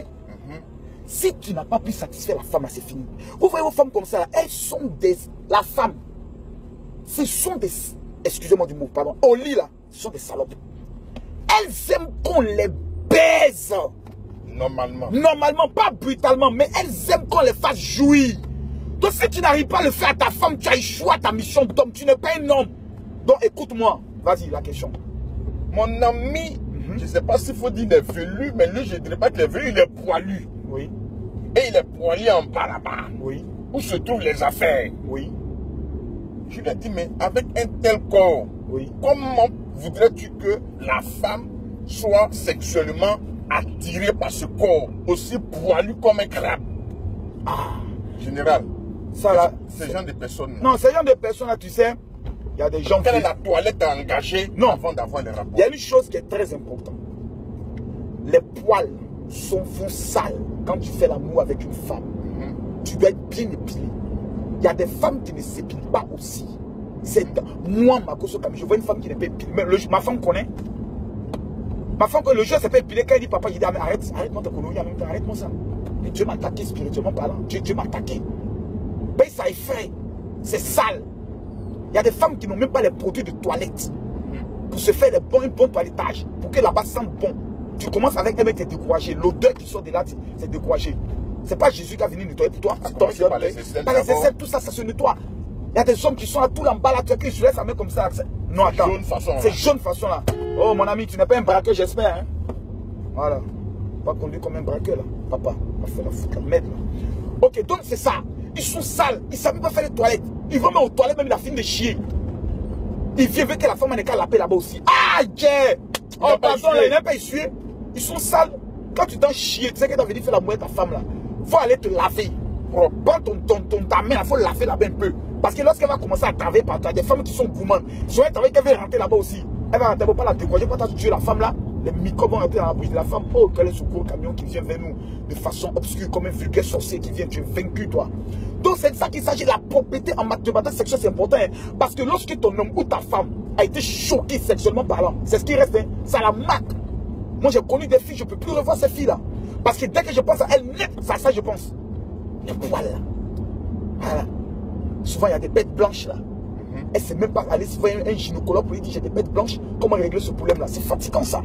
Si tu n'as pas pu satisfaire la femme, c'est fini. Vous voyez vos femmes comme ça, là, elles sont des... La femme, ce sont des... Excusez-moi du mot, pardon. Au lit, là, ce sont des salopes. Elles aiment qu'on les baise. Normalement. Normalement, pas brutalement, mais elles aiment qu'on les fasse jouir. Donc si tu n'arrives pas à le faire à ta femme, tu as échoué à ta mission d'homme. Tu n'es pas un homme. Donc écoute-moi. Vas-y, la question. Mon ami, je ne sais pas s'il faut dire il est velu, mais lui, je ne dirais pas qu'il est velu, il est poilu. Oui. Et il est poilu en bas là-bas. Oui. Où se trouvent les affaires. Oui. Je lui ai dit, mais avec un tel corps, oui, comment voudrais-tu que la femme soit sexuellement attirée par ce corps, aussi poilu comme un crabe? Général, ça là, ce genre de personnes. Non, ce genre de personnes là, tu sais, il y a des gens qui... Quelle est la toilette à engager avant d'avoir les rapports? Il y a une chose qui est très importante. Les poils font sales quand tu fais l'amour avec une femme. Tu dois être bien épilé. Il y a des femmes qui ne s'épilent pas aussi. Moi, Makosso Kami, je vois une femme qui n'est pas épilée. Ma femme connaît. Ma femme, le jeu s'est pas épilé. Quand elle dit papa, je dis arrête-moi ta connerie, arrête-moi ça. Mais Dieu m'a attaqué spirituellement parlant. Dieu m'a attaqué. Ben, ça effraie. C'est sale. Il y a des femmes qui n'ont même pas les produits de toilette pour se faire un bon toilettage, pour que là-bas sente bon. Tu commences avec elle, tu es découragé. L'odeur qui sort de là, c'est découragé. C'est pas Jésus qui a venu nettoyer pour toi. Par les aisselles, tout ça, ça se nettoie. Il y a des hommes qui sont là tout en bas là, tu as que je laisse sa main comme ça. Non, attends. C'est jaune façon là. Oh mon ami, tu n'es pas un braqueur, j'espère. Hein? Voilà. Pas conduire comme un braqueur là. Papa, on va faire la foutre, la merde là. Ok, donc c'est ça. Ils sont sales, ils ne savent pas faire les toilettes. Ils vont même aux toilettes, même la fine de chier. Ils viennent que la femme n'a qu'à laver là-bas aussi. Ah, yeah! Oh, pardon, il n'a pas essuyé. Ils sont sales. Quand tu t'en chier, tu sais que tu as venir faire la mouette à ta femme là. Faut aller te laver. Prends ta main, il faut laver là-bas un peu. Parce que lorsqu'elle va commencer à travailler par toi, des femmes qui sont gourmandes, soit elle travaille qu'elle veut rentrer là-bas aussi. Elle va rentrer, elle ne va pas la décourager, pas tuer la femme là. Les microbes vont rentrer dans la bouche de la femme. Oh, quel est ce gros camion qui vient vers nous de façon obscure, comme un vulgaire sorcier qui vient, tu es vaincu toi. Donc c'est de ça qu'il s'agit. La propriété en matière sexuelle, c'est important. Hein, parce que lorsque ton homme ou ta femme a été choqué sexuellement parlant, c'est ce qui reste, hein, ça la marque. Moi j'ai connu des filles, je ne peux plus revoir ces filles là. Parce que dès que je pense à elles, c'est à ça je pense. Les poils là. Voilà. Souvent il y a des bêtes blanches là. Elle ne sait même pas aller voir un gynécologue pour lui dire j'ai des bêtes blanches. Comment régler ce problème là? C'est fatigant ça.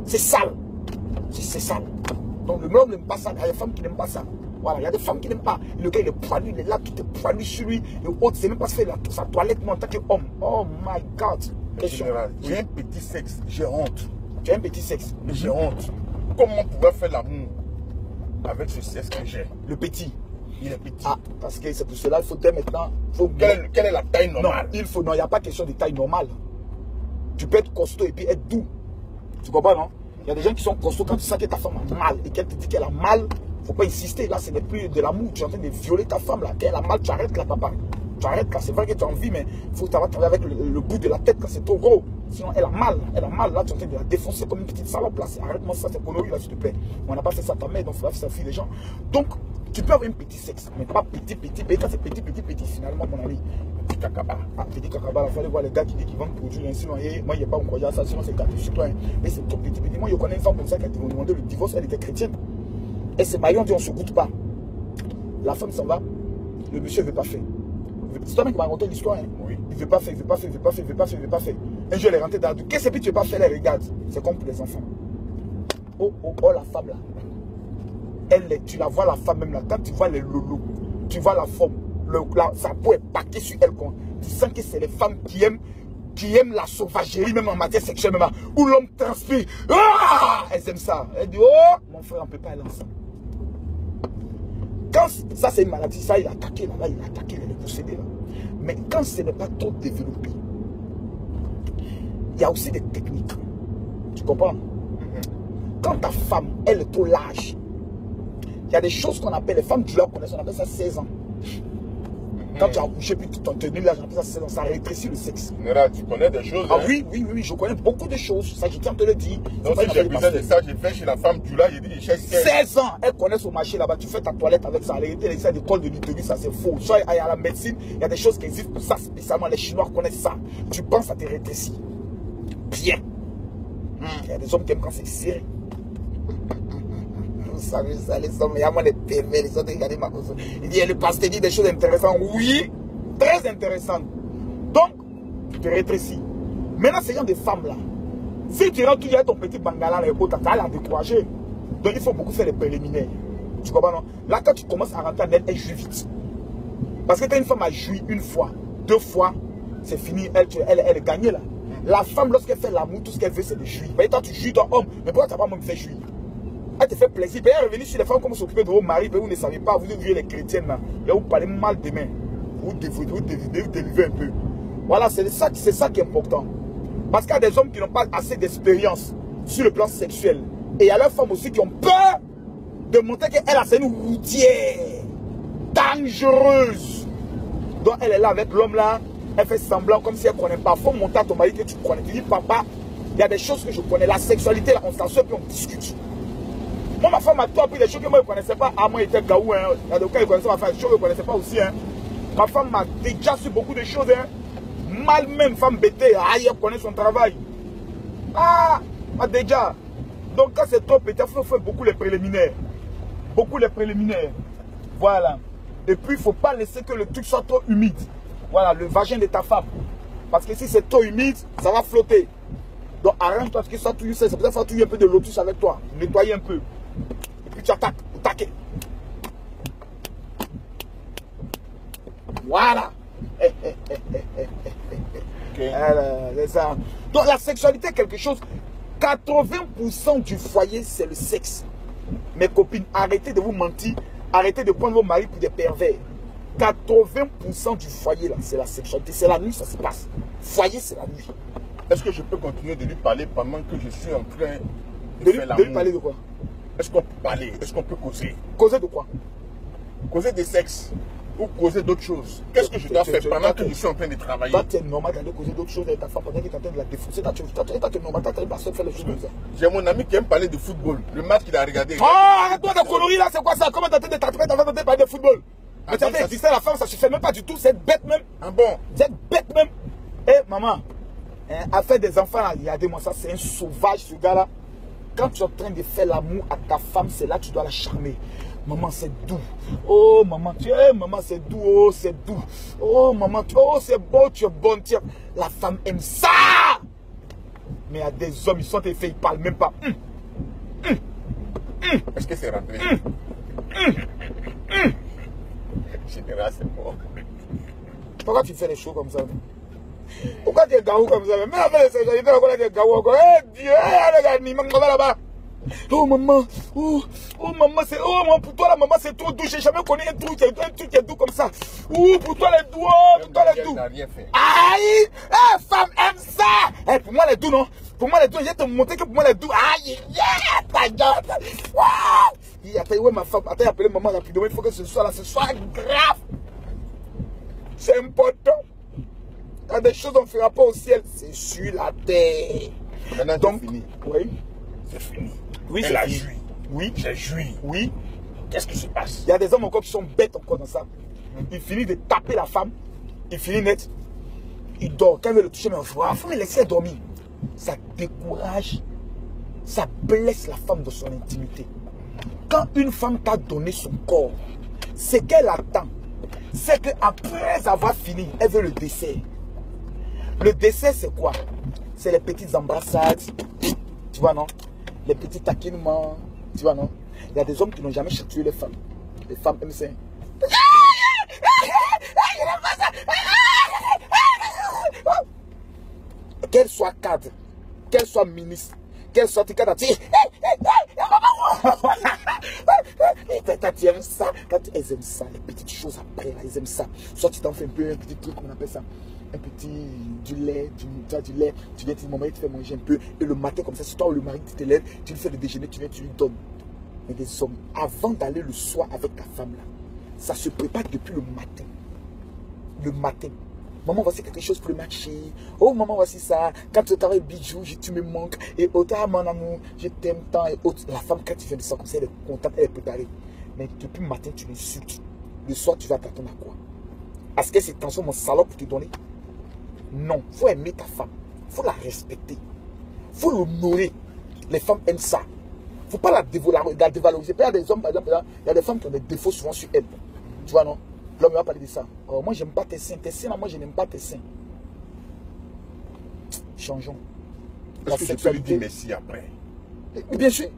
C'est sale. C'est sale. Donc le homme n'aime pas ça. Il y a des femmes qui n'aiment pas ça. Voilà, il y a des femmes qui n'aiment pas. Le gars il est poilu, il est là, tout est poilu sur lui. Et l'autre, c'est même pas se faire sa toilette moi en tant qu'homme. Oh my God. J'ai un petit sexe, j'ai honte. Tu as un petit sexe? J'ai honte. Comment on pouvait faire l'amour avec ce sexe que j'ai? Le petit. Il est petit. Ah, parce que c'est pour cela, il faut maintenant... Quelle est la taille normale? Non, il n'y a pas question de taille normale. Tu peux être costaud et puis être doux. Tu comprends, non? Il y a des gens qui sont costauds quand tu sens que ta femme a mal et qu'elle te dit qu'elle a mal. Il ne faut pas insister. Là, ce n'est plus de l'amour. Tu es en train de violer ta femme. Là. Quand elle a mal, tu arrêtes là, papa. Tu arrêtes là. C'est vrai que tu as envie, mais il faut travailler avec le bout de la tête quand c'est trop gros. Sinon, elle a mal. Elle a mal. Là, tu es en train de la défoncer comme une petite salope. Arrête-moi ça, c'est connerie, là, s'il te plaît. On n'a pas fait ça à ta mère, donc il faut faire ça fille les gens. Donc, tu peux avoir un petit sexe, mais pas petit. Quand c'est petit, finalement, mon ami. Petit cacaba. Ah, petit cacaba, il fallait voir les gars qui disent qu'ils vendent produire. Sinon, moi, il n'y a pas encore ça. Sinon, c'est gratuit sur toi. Mais c'est tout petit. Moi, je connais une femme comme ça qui a demandé le divorce. Elle était chrétienne. Et ses mariés ont dit on ne se goûte pas. La femme s'en va. Le monsieur ne veut pas faire. C'est toi-même qui m'a raconté l'histoire. Hein? Oui. Il ne veut pas faire. Un jour, elle est rentrée dans la douche. Qu'est-ce que tu ne veux pas faire? Elle regarde. C'est comme pour les enfants. Oh, la femme là. Tu la vois, la femme même là, quand tu vois les loulous, tu vois la forme, sa peau est paquée sur elle. Tu sens que c'est les femmes qui aiment la sauvagerie, même en matière sexuelle, même, où l'homme transpire. Ah, elles aiment ça. Elle dit, oh, mon frère, on ne peut pas aller ensemble. Quand ça, c'est une maladie, ça, il a attaqué là, il est possédé là. Mais quand ce n'est pas trop développé, il y a aussi des techniques. Tu comprends? Quand ta femme, elle est trop large, il y a des choses qu'on appelle, les femmes du leur connaissent, on appelle ça 16 ans. Quand tu as accouché, puis tu t'en tenais là, j'appelle ça 16 ans, ça rétrécit le sexe. Nera, tu connais des choses? Ah hein? Oui, je connais beaucoup de choses. Ça, je tiens à te le dire. Donc, si j'ai besoin de ça, j'ai fait chez la femme du là, j'ai dit, je cherche 16 ans, elle connaît son marché là-bas, tu fais ta toilette avec ça. En réalité, les écoles de l'utérus, ça c'est faux. Soit il y a la médecine, il y a des choses qui existent pour ça spécialement. Les Chinois connaissent ça. Tu penses à te rétrécir. Bien. Il y a des hommes qui aiment quand c'est serré. Vous savez ça, les hommes, il y a moins de pervers, les autres, regardez ma cause. Il dit, le pasteur dit des choses intéressantes. Oui, très intéressantes. Donc, tu te rétrécis. Maintenant, ces gens de femmes là, si tu rentres, il y a ton petit bangala, les autres, tu as la décourager. Donc, il faut beaucoup faire les préliminaires. Tu comprends, non? Là, quand tu commences à rentrer en elle, elle joue vite. Parce que quand une femme a joui une fois, 2 fois, c'est fini, elle est gagnée là. La femme, lorsqu'elle fait l'amour, tout ce qu'elle veut, c'est de jouir. Mais toi, tu jouis ton homme, mais pourquoi tu n'as pas même fait jouir? Elle te fait plaisir. Elle est revenue sur les femmes comme s'occuper de vos maris, mais vous ne savez pas, vous devez les chrétiennes là. Et vous parlez mal demain. Vous délivrer un peu. Voilà, c'est ça qui est important. Parce qu'il y a des hommes qui n'ont pas assez d'expérience sur le plan sexuel. Et il y a leurs femmes aussi qui ont peur de montrer qu'elle a une routière dangereuse. Donc elle est là avec l'homme là. Elle fait semblant comme si elle ne connaît pas. Il faut monter à ton mari que tu connais. Tu dis, papa, il y a des choses que je connais. La sexualité, là, on s'assoit et on discute. Moi, ma femme a tout appris des choses que moi, je ne connaissais pas. Ah, moi, j'étais gaou. Hein. Il y a des cas, je connaissais ma femme. Des choses que je ne connaissais pas aussi. Hein. Ma femme m'a déjà su beaucoup de choses. Hein. Mal même, femme bêtée. Ah, elle connaît son travail. Ah, déjà. Donc, quand c'est trop petit, il faut faire beaucoup les préliminaires. Beaucoup les préliminaires. Voilà. Et puis, il ne faut pas laisser que le truc soit trop humide. Voilà, le vagin de ta femme. Parce que si c'est trop humide, ça va flotter. Donc arrête-toi parce que ça touille, c'est peut-être qu'il faut touiller un peu de lotus avec toi. Nettoyer un peu. Et puis tu attaques. Attaquer. Voilà. Okay. C'est ça. Donc la sexualité est quelque chose. 80% du foyer, c'est le sexe. Mes copines, arrêtez de vous mentir. Arrêtez de prendre vos maris pour des pervers. 80% du foyer, là, c'est la sexualité. C'est la nuit, ça se passe. Foyer, c'est la nuit. Est-ce que je peux continuer de lui parler pendant que je suis en train de lui parler de quoi? Est-ce qu'on peut parler? Est-ce qu'on peut causer? Causer de quoi? Causer de sexe ou causer d'autres choses. Qu'est-ce que je dois faire pendant que je suis en train de travailler? Toi, tu es normal d'aller causer d'autres choses avec ta femme pendant que tu es en train de la défoncer. Tu es normal, tu n'arrives pas à faire les choses comme ça. J'ai mon ami qui aime parler de football. Le match qu'il a regardé. Ah, arrête-toi de conneries là, c'est quoi ça? Comment tu es en train de t'attraper ta femme de parler de football? Mais tu as fait exister la femme, ça ne se fait même pas du tout. C'est bête même. Ah bon? C'est bête même. Eh, maman, à faire des enfants là, regardez-moi ça, c'est un sauvage ce gars là. Quand tu es en train de faire l'amour à ta femme, c'est là que tu dois la charmer. Maman, c'est doux. Oh, maman, maman, c'est doux. Oh, c'est doux. Oh, maman, oh, c'est beau, tu es bonne. La femme aime ça. Mais il y a des hommes, ils sont faits, ils ne parlent même pas. Est-ce que c'est rentré? Général, c'est bon. Pourquoi tu fais les choses comme ça? Pourquoi tu es gaou comme ça? Mais avec les sexualités, pourquoi tu es gaou encore? Eh Dieu, regarde, il manque là-bas. Oh maman, oh maman, c'est oh maman, pour toi la maman c'est trop doux. J'ai jamais connu un truc qui est doux comme ça. Oh pour toi les doux, oh, pour toi les doux. Aïe, eh, femme aime ça. Eh, pour moi les doux non. Pour moi les doux, je vais te montrer que pour moi les doux. Aïe, yeah, ta gueule. Wow. Attends, ouais ma femme, attends, appelez maman rapidement. Il faut que ce soit grave. C'est important. Il y a des choses qu'on ne fera pas au ciel, c'est sur la terre. Maintenant, donc, fini. Oui. C'est fini. Oui, elle a fini. joui. Oui. J'ai joui. Oui. Qu'est-ce qui se passe? Il y a des hommes encore qui sont bêtes encore dans ça. Il finit de taper la femme. Il finit net. Il dort. Quand il veut le toucher, mais il faut me laisser dormir. Ça décourage. Ça blesse la femme de son intimité. Quand une femme t'a donné son corps, ce qu'elle attend, c'est qu'après avoir fini, elle veut le dessert. Le dessert, c'est quoi? C'est les petites embrassades, tu vois, non? Les petits taquinements, tu vois, non? Il y a des hommes qui n'ont jamais tué les femmes. Les femmes aiment ça. Qu'elle soit cadre, qu'elle soit ministre, qu'elle soit cadre, quand tu aimes ça, quand elles aiment ça, les petites choses après, là, elles aiment ça. Soit tu t'en fais un peu, un petit truc, comment on appelle ça? Un petit, du lait, tu viens, tu dis, maman, il te fait manger un peu. Et le matin, comme ça, si toi ou le mari, tu te lèves, tu lui fais le déjeuner, tu viens, tu lui donnes. Mais des hommes, avant d'aller le soir avec ta femme, là, ça se prépare depuis le matin. Le matin. Maman, voici quelque chose pour le matcher. Oh, maman, voici ça. Quand tu travailles bijoux, tu me manques. Et autant, mon amour, je t'aime tant. Et autres. La femme, quand tu viens de ça, comme ça, elle est contente, elle est préparée. Mais depuis le matin, tu l'insultes. Le soir, tu vas t'attendre à quoi? Est-ce que c'est tension, mon salaud, pour te donner? Non. Il faut aimer ta femme. Il faut la respecter. Il faut l'honorer. Les femmes aiment ça. Il ne faut pas la dévaloriser. Il y a des hommes, par exemple, il y a des femmes qui ont des défauts souvent sur elles. Tu vois, non? L'homme va parler de ça. Oh, moi, j'aime pas tes seins. Tes seins, là, moi, je n'aime pas tes seins. Changeons. Est-ce que je peux lui dire merci après? Bien sûr.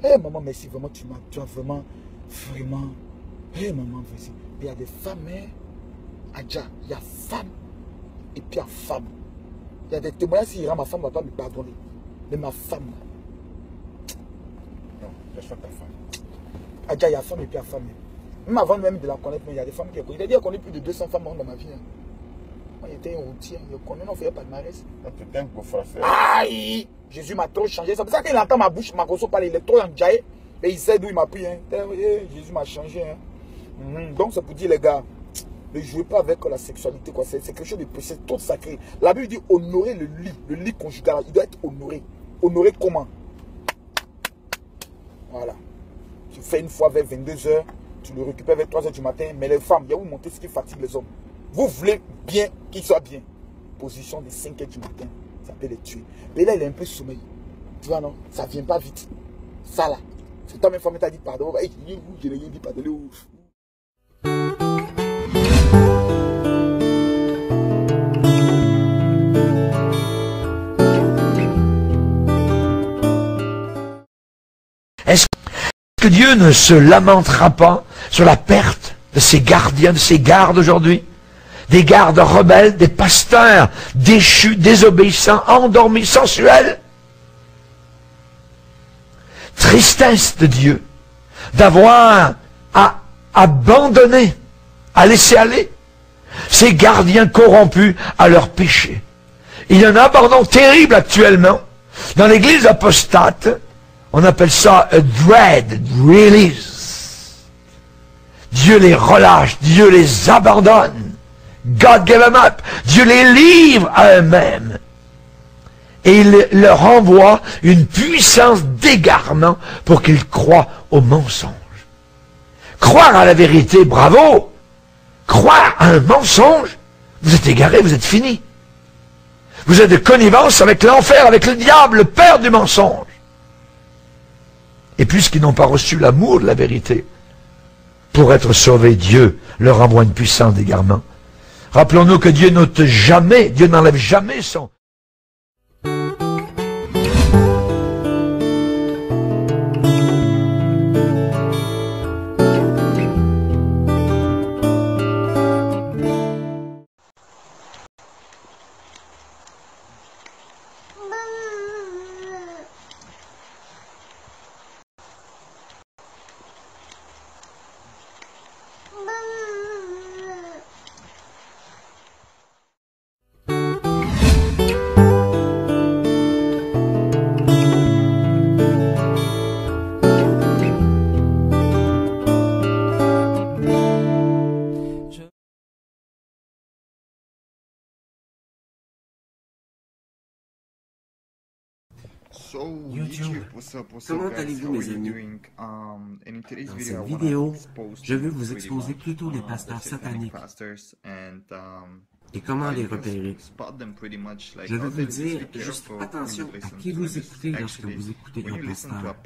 Eh, maman, merci. Vraiment, tu as vraiment. Eh, maman, merci. Il y a des femmes, hein. Adja, il y a femme. Et puis, il y a femme. Il y a des témoignages, si ma femme ne va pas me pardonner. Mais ma femme. Non, laisse ta femme. Adja, il y a femme et puis il y a femme. Même avant même de la connaître, il y a des femmes qui ont connu. Il a dit qu'il connaît plus de 200 femmes dans ma vie. Moi, j'étais un routier. Je connais, on ne faisait pas de mariage. Tu un beau frère. Aïe! Jésus m'a trop changé. C'est pour ça qu'il entend ma bouche, ma grosse parler. Il est trop enjaillé. Et il sait d'où il m'a pris. Hein. Jésus m'a changé. Hein. Donc, c'est pour dire, les gars, ne jouez pas avec la sexualité. C'est quelque chose de précieux, trop sacré. La Bible dit honorer le lit conjugal. Il doit être honoré. Honoré comment? Voilà. Tu fais une fois vers 22 h. Tu le récupères vers 3 h du matin. Mais les femmes, il y a où monter ce qui fatigue les hommes. Vous voulez bien qu'ils soient bien. Position de 5 h du matin. Ça peut les tuer. Mais là, il est un peu sommeil. Tu vois, non? Ça ne vient pas vite. Ça là. C'est toi, même femme, t'a dit pardon. Je n'ai rien dit pardon. Est-ce que Dieu ne se lamentera pas sur la perte de ses gardiens, de ses gardes aujourd'hui? Des gardes rebelles, des pasteurs déchus, désobéissants, endormis, sensuels? Tristesse de Dieu d'avoir à abandonner, à laisser aller ces gardiens corrompus à leur péché. Il y a un abandon terrible actuellement dans l'église apostate. On appelle ça a dread release. Dieu les relâche, Dieu les abandonne. God gave them up. Dieu les livre à eux-mêmes. Et il leur envoie une puissance d'égarement pour qu'ils croient au mensonge. Croire à la vérité, bravo. Croire à un mensonge, vous êtes égaré, vous êtes fini. Vous êtes de connivence avec l'enfer, avec le diable, le père du mensonge. Et puisqu'ils n'ont pas reçu l'amour de la vérité, pour être sauvés, Dieu leur envoie une puissance d'égarement. Rappelons-nous que Dieu n'ôte jamais, Dieu n'enlève jamais son... YouTube. Comment allez-vous, mes amis? Dans cette vidéo, je veux vous exposer plutôt les pasteurs sataniques et comment les repérer. Je veux vous dire juste attention à qui vous écoutez lorsque vous écoutez un pasteur.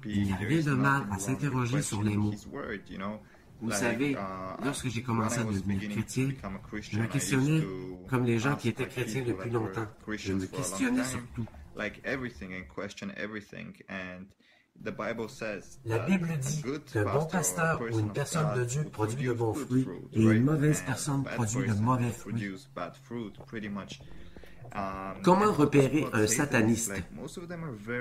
Il n'y a rien de mal à s'interroger sur les mots. Vous savez, lorsque j'ai commencé à devenir chrétien, je me questionnais comme les gens qui étaient chrétiens depuis longtemps. Je me questionnais sur tout. La Bible dit qu'un bon pasteur ou une personne de Dieu produit de bons fruits et une mauvaise personne produit de mauvais fruits. Comment repérer un sataniste?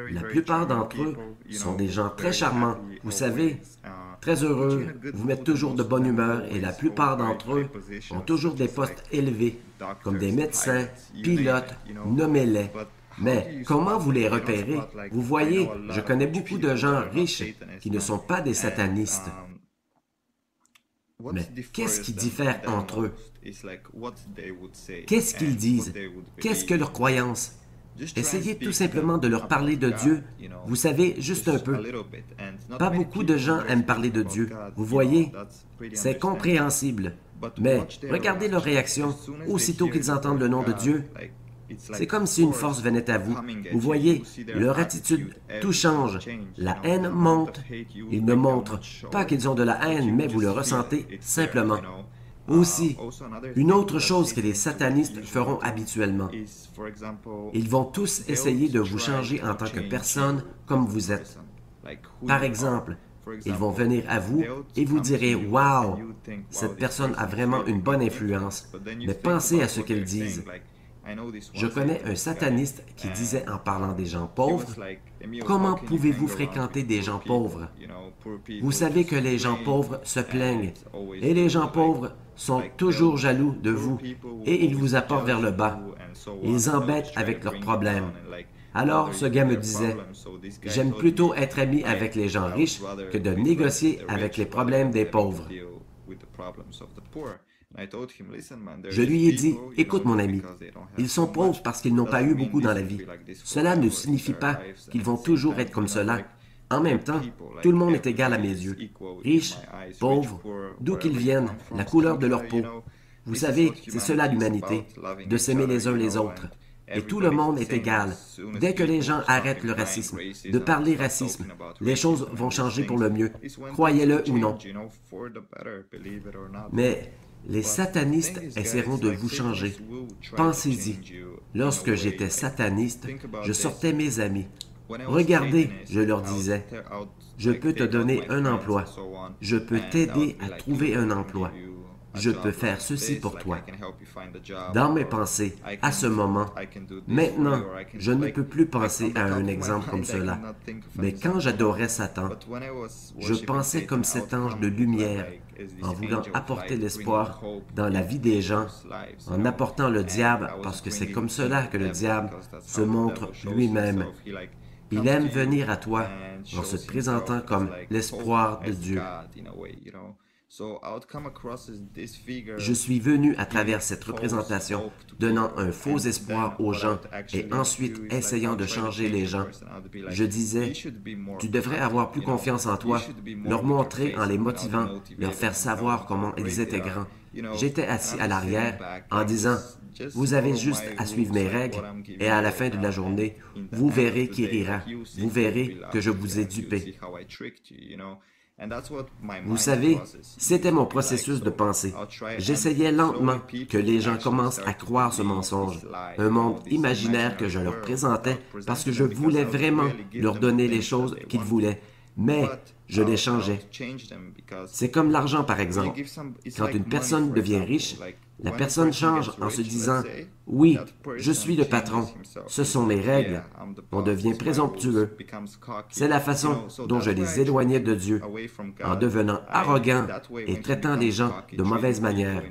La plupart d'entre eux sont des gens très charmants, vous savez, très heureux, vous mettent toujours de bonne humeur et la plupart d'entre eux ont toujours des postes élevés, comme des médecins, pilotes, nommez-les. Mais comment vous les repérez? Vous voyez, je connais beaucoup de gens riches qui ne sont pas des satanistes. Mais qu'est-ce qui diffère entre eux? Qu'est-ce qu'ils disent? Qu'est-ce que leur croyance? Essayez tout simplement de leur parler de Dieu. Vous savez, juste un peu. Pas beaucoup de gens aiment parler de Dieu. Vous voyez, c'est compréhensible. Mais regardez leur réaction aussitôt qu'ils entendent le nom de Dieu. C'est comme si une force venait à vous. Vous voyez, leur attitude, tout change. La haine monte. Ils ne montrent pas qu'ils ont de la haine, mais vous le ressentez simplement. Aussi, une autre chose que les satanistes feront habituellement. Ils vont tous essayer de vous changer en tant que personne comme vous êtes. Par exemple, ils vont venir à vous et vous direz « Wow, cette personne a vraiment une bonne influence. » Mais pensez à ce qu'ils disent. Je connais un sataniste qui disait en parlant des gens pauvres, « Comment pouvez-vous fréquenter des gens pauvres? Vous savez que les gens pauvres se plaignent, et les gens pauvres sont toujours jaloux de vous, et ils vous apportent vers le bas. Ils embêtent avec leurs problèmes. » Alors ce gars me disait, « J'aime plutôt être ami avec les gens riches que de négocier avec les problèmes des pauvres. » Je lui ai dit, « Écoute mon ami, ils sont pauvres parce qu'ils n'ont pas eu beaucoup dans la vie. Cela ne signifie pas qu'ils vont toujours être comme cela. En même temps, tout le monde est égal à mes yeux. Riches, pauvres, d'où qu'ils viennent, la couleur de leur peau. Vous savez, c'est cela l'humanité, de s'aimer les uns les autres. Et tout le monde est égal. Dès que les gens arrêtent le racisme, de parler racisme, les choses vont changer pour le mieux, croyez-le ou non. Mais les satanistes essaieront de vous changer. Pensez-y. Lorsque j'étais sataniste, je sortais mes amis. Regardez, je leur disais, je peux te donner un emploi. Je peux t'aider à trouver un emploi. Je peux faire ceci pour toi. Dans mes pensées, à ce moment, maintenant, je ne peux plus penser à un exemple comme cela. Mais quand j'adorais Satan, je pensais comme cet ange de lumière, en voulant apporter l'espoir dans la vie des gens, en apportant le diable, parce que c'est comme cela que le diable se montre lui-même. Il aime venir à toi en se présentant comme l'espoir de Dieu. Je suis venu à travers cette représentation, donnant un faux espoir aux gens et ensuite essayant de changer les gens. Je disais, tu devrais avoir plus confiance en toi, leur montrer en les motivant, leur faire savoir comment ils étaient grands. J'étais assis à l'arrière en disant, vous avez juste à suivre mes règles et à la fin de la journée, vous verrez qui rira, vous verrez que je vous ai dupé. Vous savez, c'était mon processus de pensée. J'essayais lentement que les gens commencent à croire ce mensonge, un monde imaginaire que je leur présentais parce que je voulais vraiment leur donner les choses qu'ils voulaient, mais je les changeais. C'est comme l'argent, par exemple. Quand une personne devient riche, La personne change en se disant « Oui, je suis le patron, ce sont mes règles ». On devient présomptueux. C'est la façon dont je les éloignais de Dieu, en devenant arrogant et traitant les gens de mauvaise manière.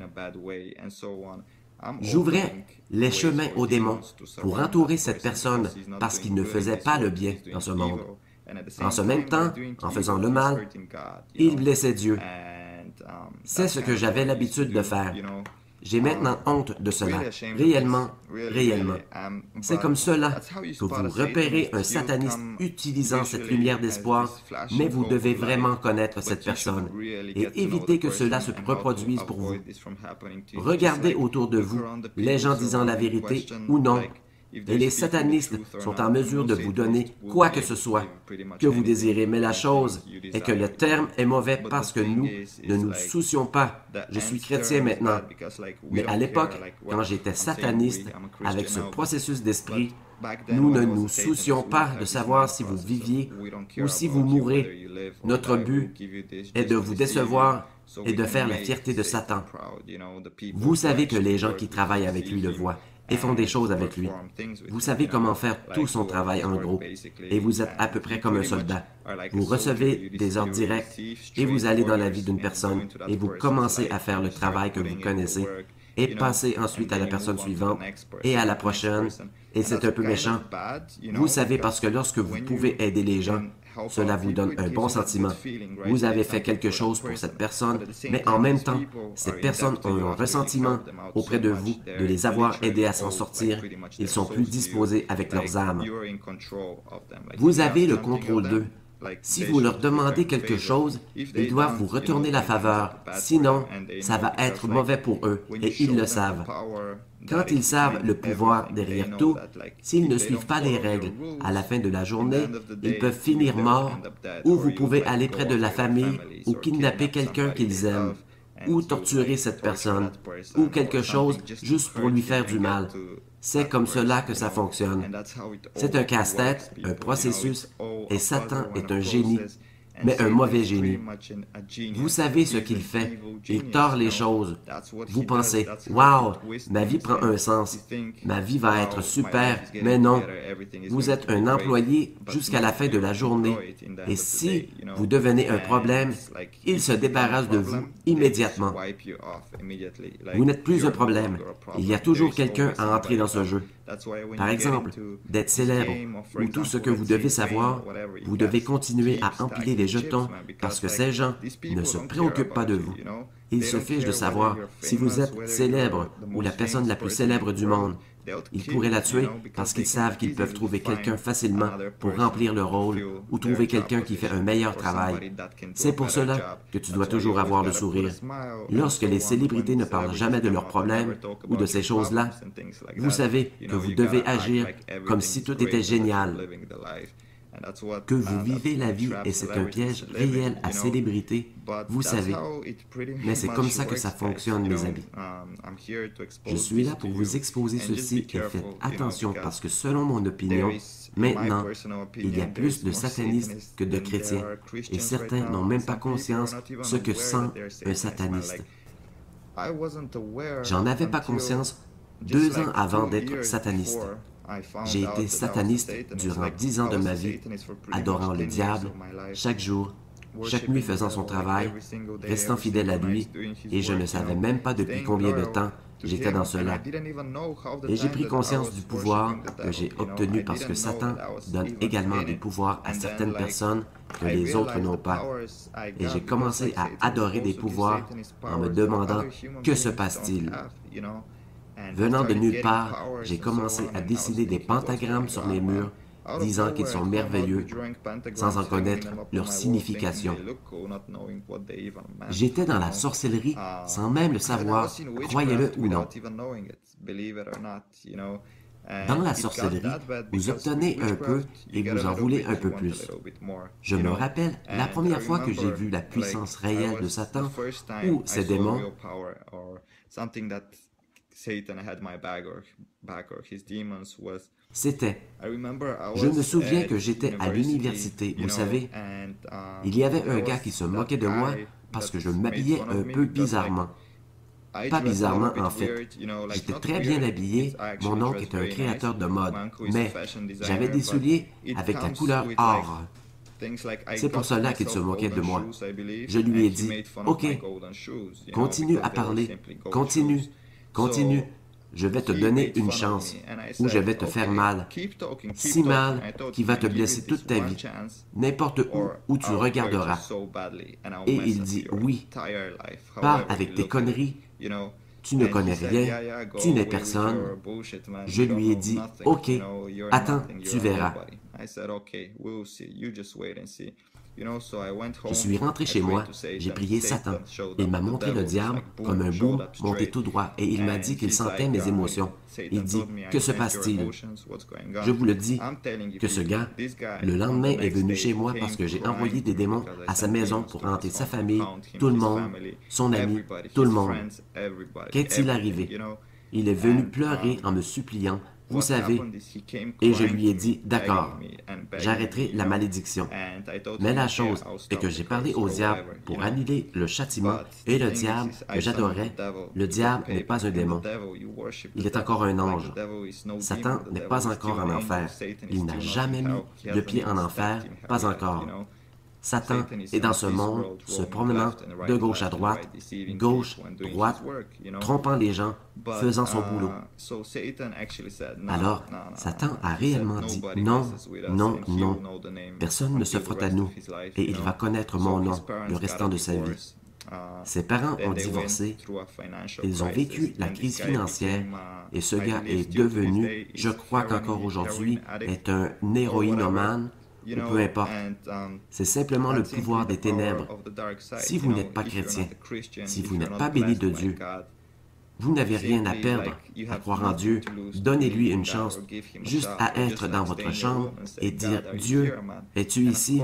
J'ouvrais les chemins aux démons pour entourer cette personne parce qu'il ne faisait pas le bien dans ce monde. En ce même temps, en faisant le mal, il blessait Dieu. C'est ce que j'avais l'habitude de faire. J'ai maintenant honte de cela. Réellement, réellement. C'est comme cela que vous repérez un sataniste utilisant cette lumière d'espoir, mais vous devez vraiment connaître cette personne et éviter que cela se reproduise pour vous. Regardez autour de vous les gens disant la vérité ou non. Et les satanistes sont en mesure de vous donner quoi que ce soit que vous désirez. Mais la chose est que le terme est mauvais parce que nous ne nous soucions pas. Je suis chrétien maintenant. Mais à l'époque, quand j'étais sataniste, avec ce processus d'esprit, nous ne nous soucions pas de savoir si vous viviez ou si vous mourrez. Notre but est de vous décevoir et de faire la fierté de Satan. Vous savez que les gens qui travaillent avec lui le voient et font des choses avec lui. Vous savez comment faire tout son travail en gros, et vous êtes à peu près comme un soldat. Vous recevez des ordres directs, et vous allez dans la vie d'une personne, et vous commencez à faire le travail que vous connaissez, et passez ensuite à la personne suivante, et à la prochaine, et c'est un peu méchant. Vous savez parce que lorsque vous pouvez aider les gens, cela vous donne un bon sentiment. Vous avez fait quelque chose pour cette personne, mais en même temps, ces personnes ont un ressentiment auprès de vous de les avoir aidés à s'en sortir. Ils sont plus disposés avec leurs âmes. Vous avez le contrôle d'eux. Si vous leur demandez quelque chose, ils doivent vous retourner la faveur. Sinon, ça va être mauvais pour eux, et ils le savent. Quand ils savent le pouvoir derrière tout, s'ils ne suivent pas les règles, à la fin de la journée, ils peuvent finir morts, ou vous pouvez aller près de la famille, ou kidnapper quelqu'un qu'ils aiment, ou torturer cette personne, ou quelque chose juste pour lui faire du mal. C'est comme cela que ça fonctionne. C'est un casse-tête, un processus, et Satan est un génie, mais un mauvais génie. Vous savez ce qu'il fait. Il tord les choses. Vous pensez, « Wow, ma vie prend un sens. Ma vie va être super. » Mais non. Vous êtes un employé jusqu'à la fin de la journée. Et si vous devenez un problème, il se débarrasse de vous immédiatement. Vous n'êtes plus un problème. Il y a toujours quelqu'un à entrer dans ce jeu. Par exemple, d'être célèbre, ou tout ce que vous devez savoir, vous devez continuer à empiler les jetons parce que ces gens ne se préoccupent pas de vous. Ils se fichent de savoir si vous êtes célèbre ou la personne la plus célèbre du monde. Ils pourraient la tuer parce qu'ils savent qu'ils peuvent trouver quelqu'un facilement pour remplir le rôle ou trouver quelqu'un qui fait un meilleur travail. C'est pour cela que tu dois toujours avoir le sourire. Lorsque les célébrités ne parlent jamais de leurs problèmes ou de ces choses-là, vous savez que vous devez agir comme si tout était génial. Que vous vivez la vie et c'est un piège réel à célébrité, vous savez. Mais c'est comme ça que ça fonctionne, mes amis. Je suis là pour vous exposer ceci et faites attention parce que selon mon opinion, maintenant, il y a plus de satanistes que de chrétiens et certains n'ont même pas conscience ce que sent un sataniste. J'en avais pas conscience 2 ans avant d'être sataniste. J'ai été sataniste durant 10 ans de ma vie, adorant le diable, chaque jour, chaque nuit faisant son travail, restant fidèle à lui, et je ne savais même pas depuis combien de temps j'étais dans cela. Et j'ai pris conscience du pouvoir que j'ai obtenu parce que Satan donne également des pouvoirs à certaines personnes que les autres n'ont pas. Et j'ai commencé à adorer des pouvoirs en me demandant « Que se passe-t-il » Venant de nulle part, j'ai commencé à dessiner des pentagrammes sur les murs, disant qu'ils sont merveilleux, sans en connaître leur signification. J'étais dans la sorcellerie sans même le savoir, croyez-le ou non. Dans la sorcellerie, vous obtenez un peu et vous en voulez un peu plus. Je me rappelle la première fois que j'ai vu la puissance réelle de Satan ou ses démons. C'était, je me souviens que j'étais à l'université, vous savez, il y avait un gars qui se moquait de moi parce que je m'habillais un peu bizarrement. Pas bizarrement, en fait. J'étais très bien habillé, mon oncle est un créateur de mode, mais j'avais des souliers avec la couleur or. C'est pour cela qu'il se moquait de moi. Je lui ai dit, « Ok, continue à parler, continue, continue. Je vais te donner une chance, ou je vais te faire mal, si mal qu'il va te blesser toute ta vie, n'importe où tu regarderas. » Et il dit, « Oui, pars avec tes conneries, tu ne connais rien, tu n'es personne. » Je lui ai dit, « Ok, attends, tu verras. » Je suis rentré chez moi, j'ai prié Satan. Il m'a montré le diable comme un bout monté tout droit et il m'a dit qu'il sentait mes émotions. Il dit, « Que se passe-t-il? » Je vous le dis que ce gars, le lendemain, est venu chez moi parce que j'ai envoyé des démons à sa maison pour hanter sa famille, tout le monde, son ami, tout le monde. Qu'est-il arrivé? Il est venu pleurer en me suppliant. Vous savez, et je lui ai dit, d'accord, j'arrêterai la malédiction. Mais la chose est que j'ai parlé au diable pour annuler le châtiment, et le diable que j'adorais, le diable n'est pas un démon. Il est encore un ange. Satan n'est pas encore en enfer. Il n'a jamais mis le pied en enfer, pas encore. Satan est dans ce monde, se promenant de gauche à droite, trompant les gens, faisant son boulot. Alors, Satan a réellement dit, non, non, non, personne ne se frotte à nous, et il va connaître mon nom le restant de sa vie. Ses parents ont divorcé, ils ont vécu la crise financière, et ce gars est devenu, je crois qu'encore aujourd'hui, est un héroïnomane, ou peu importe. C'est simplement le pouvoir des ténèbres. Si vous n'êtes pas chrétien, si vous n'êtes pas béni de Dieu, vous n'avez rien à perdre à croire en Dieu. Donnez-lui une chance, juste à être dans votre chambre et dire « Dieu, es-tu ici? »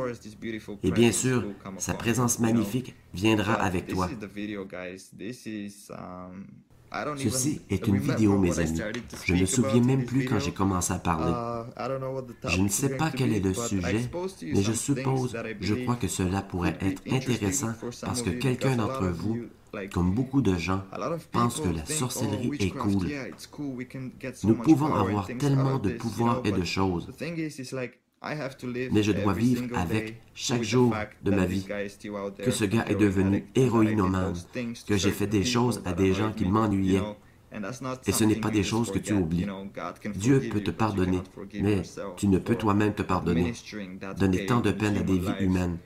Et bien sûr, sa présence magnifique viendra avec toi. Ceci est une vidéo, mes amis. Je ne me souviens même plus quand j'ai commencé à parler. Je ne sais pas quel est le sujet, mais je suppose, je crois que cela pourrait être intéressant parce que quelqu'un d'entre vous, comme beaucoup de gens, pense que la sorcellerie est cool. Nous pouvons avoir tellement de pouvoirs et de choses. Mais je dois vivre avec chaque jour de ma vie que ce gars est devenu héroïnomane, que j'ai fait des choses à des gens qui m'ennuyaient. Et ce n'est pas des choses que tu oublies. Dieu peut te pardonner, mais tu ne peux toi-même te pardonner. Donner tant de peine à des vies humaines.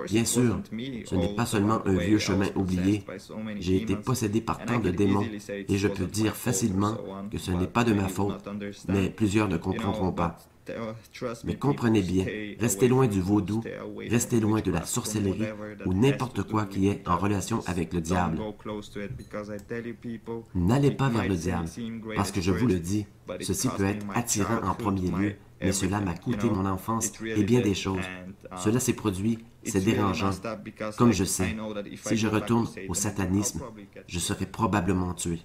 Bien sûr, ce n'est pas seulement un vieux chemin oublié. J'ai été possédé par tant de démons et je peux dire facilement que ce n'est pas de ma faute, mais plusieurs ne comprendront pas. Mais comprenez bien, restez loin du vaudou, restez loin de la sorcellerie ou n'importe quoi qui est en relation avec le diable. N'allez pas vers le diable, parce que je vous le dis, ceci peut être attirant en premier lieu, mais cela m'a coûté mon enfance et bien des choses. Cela s'est produit, c'est dérangeant. Comme je sais, si je retourne au satanisme, je serai probablement tué.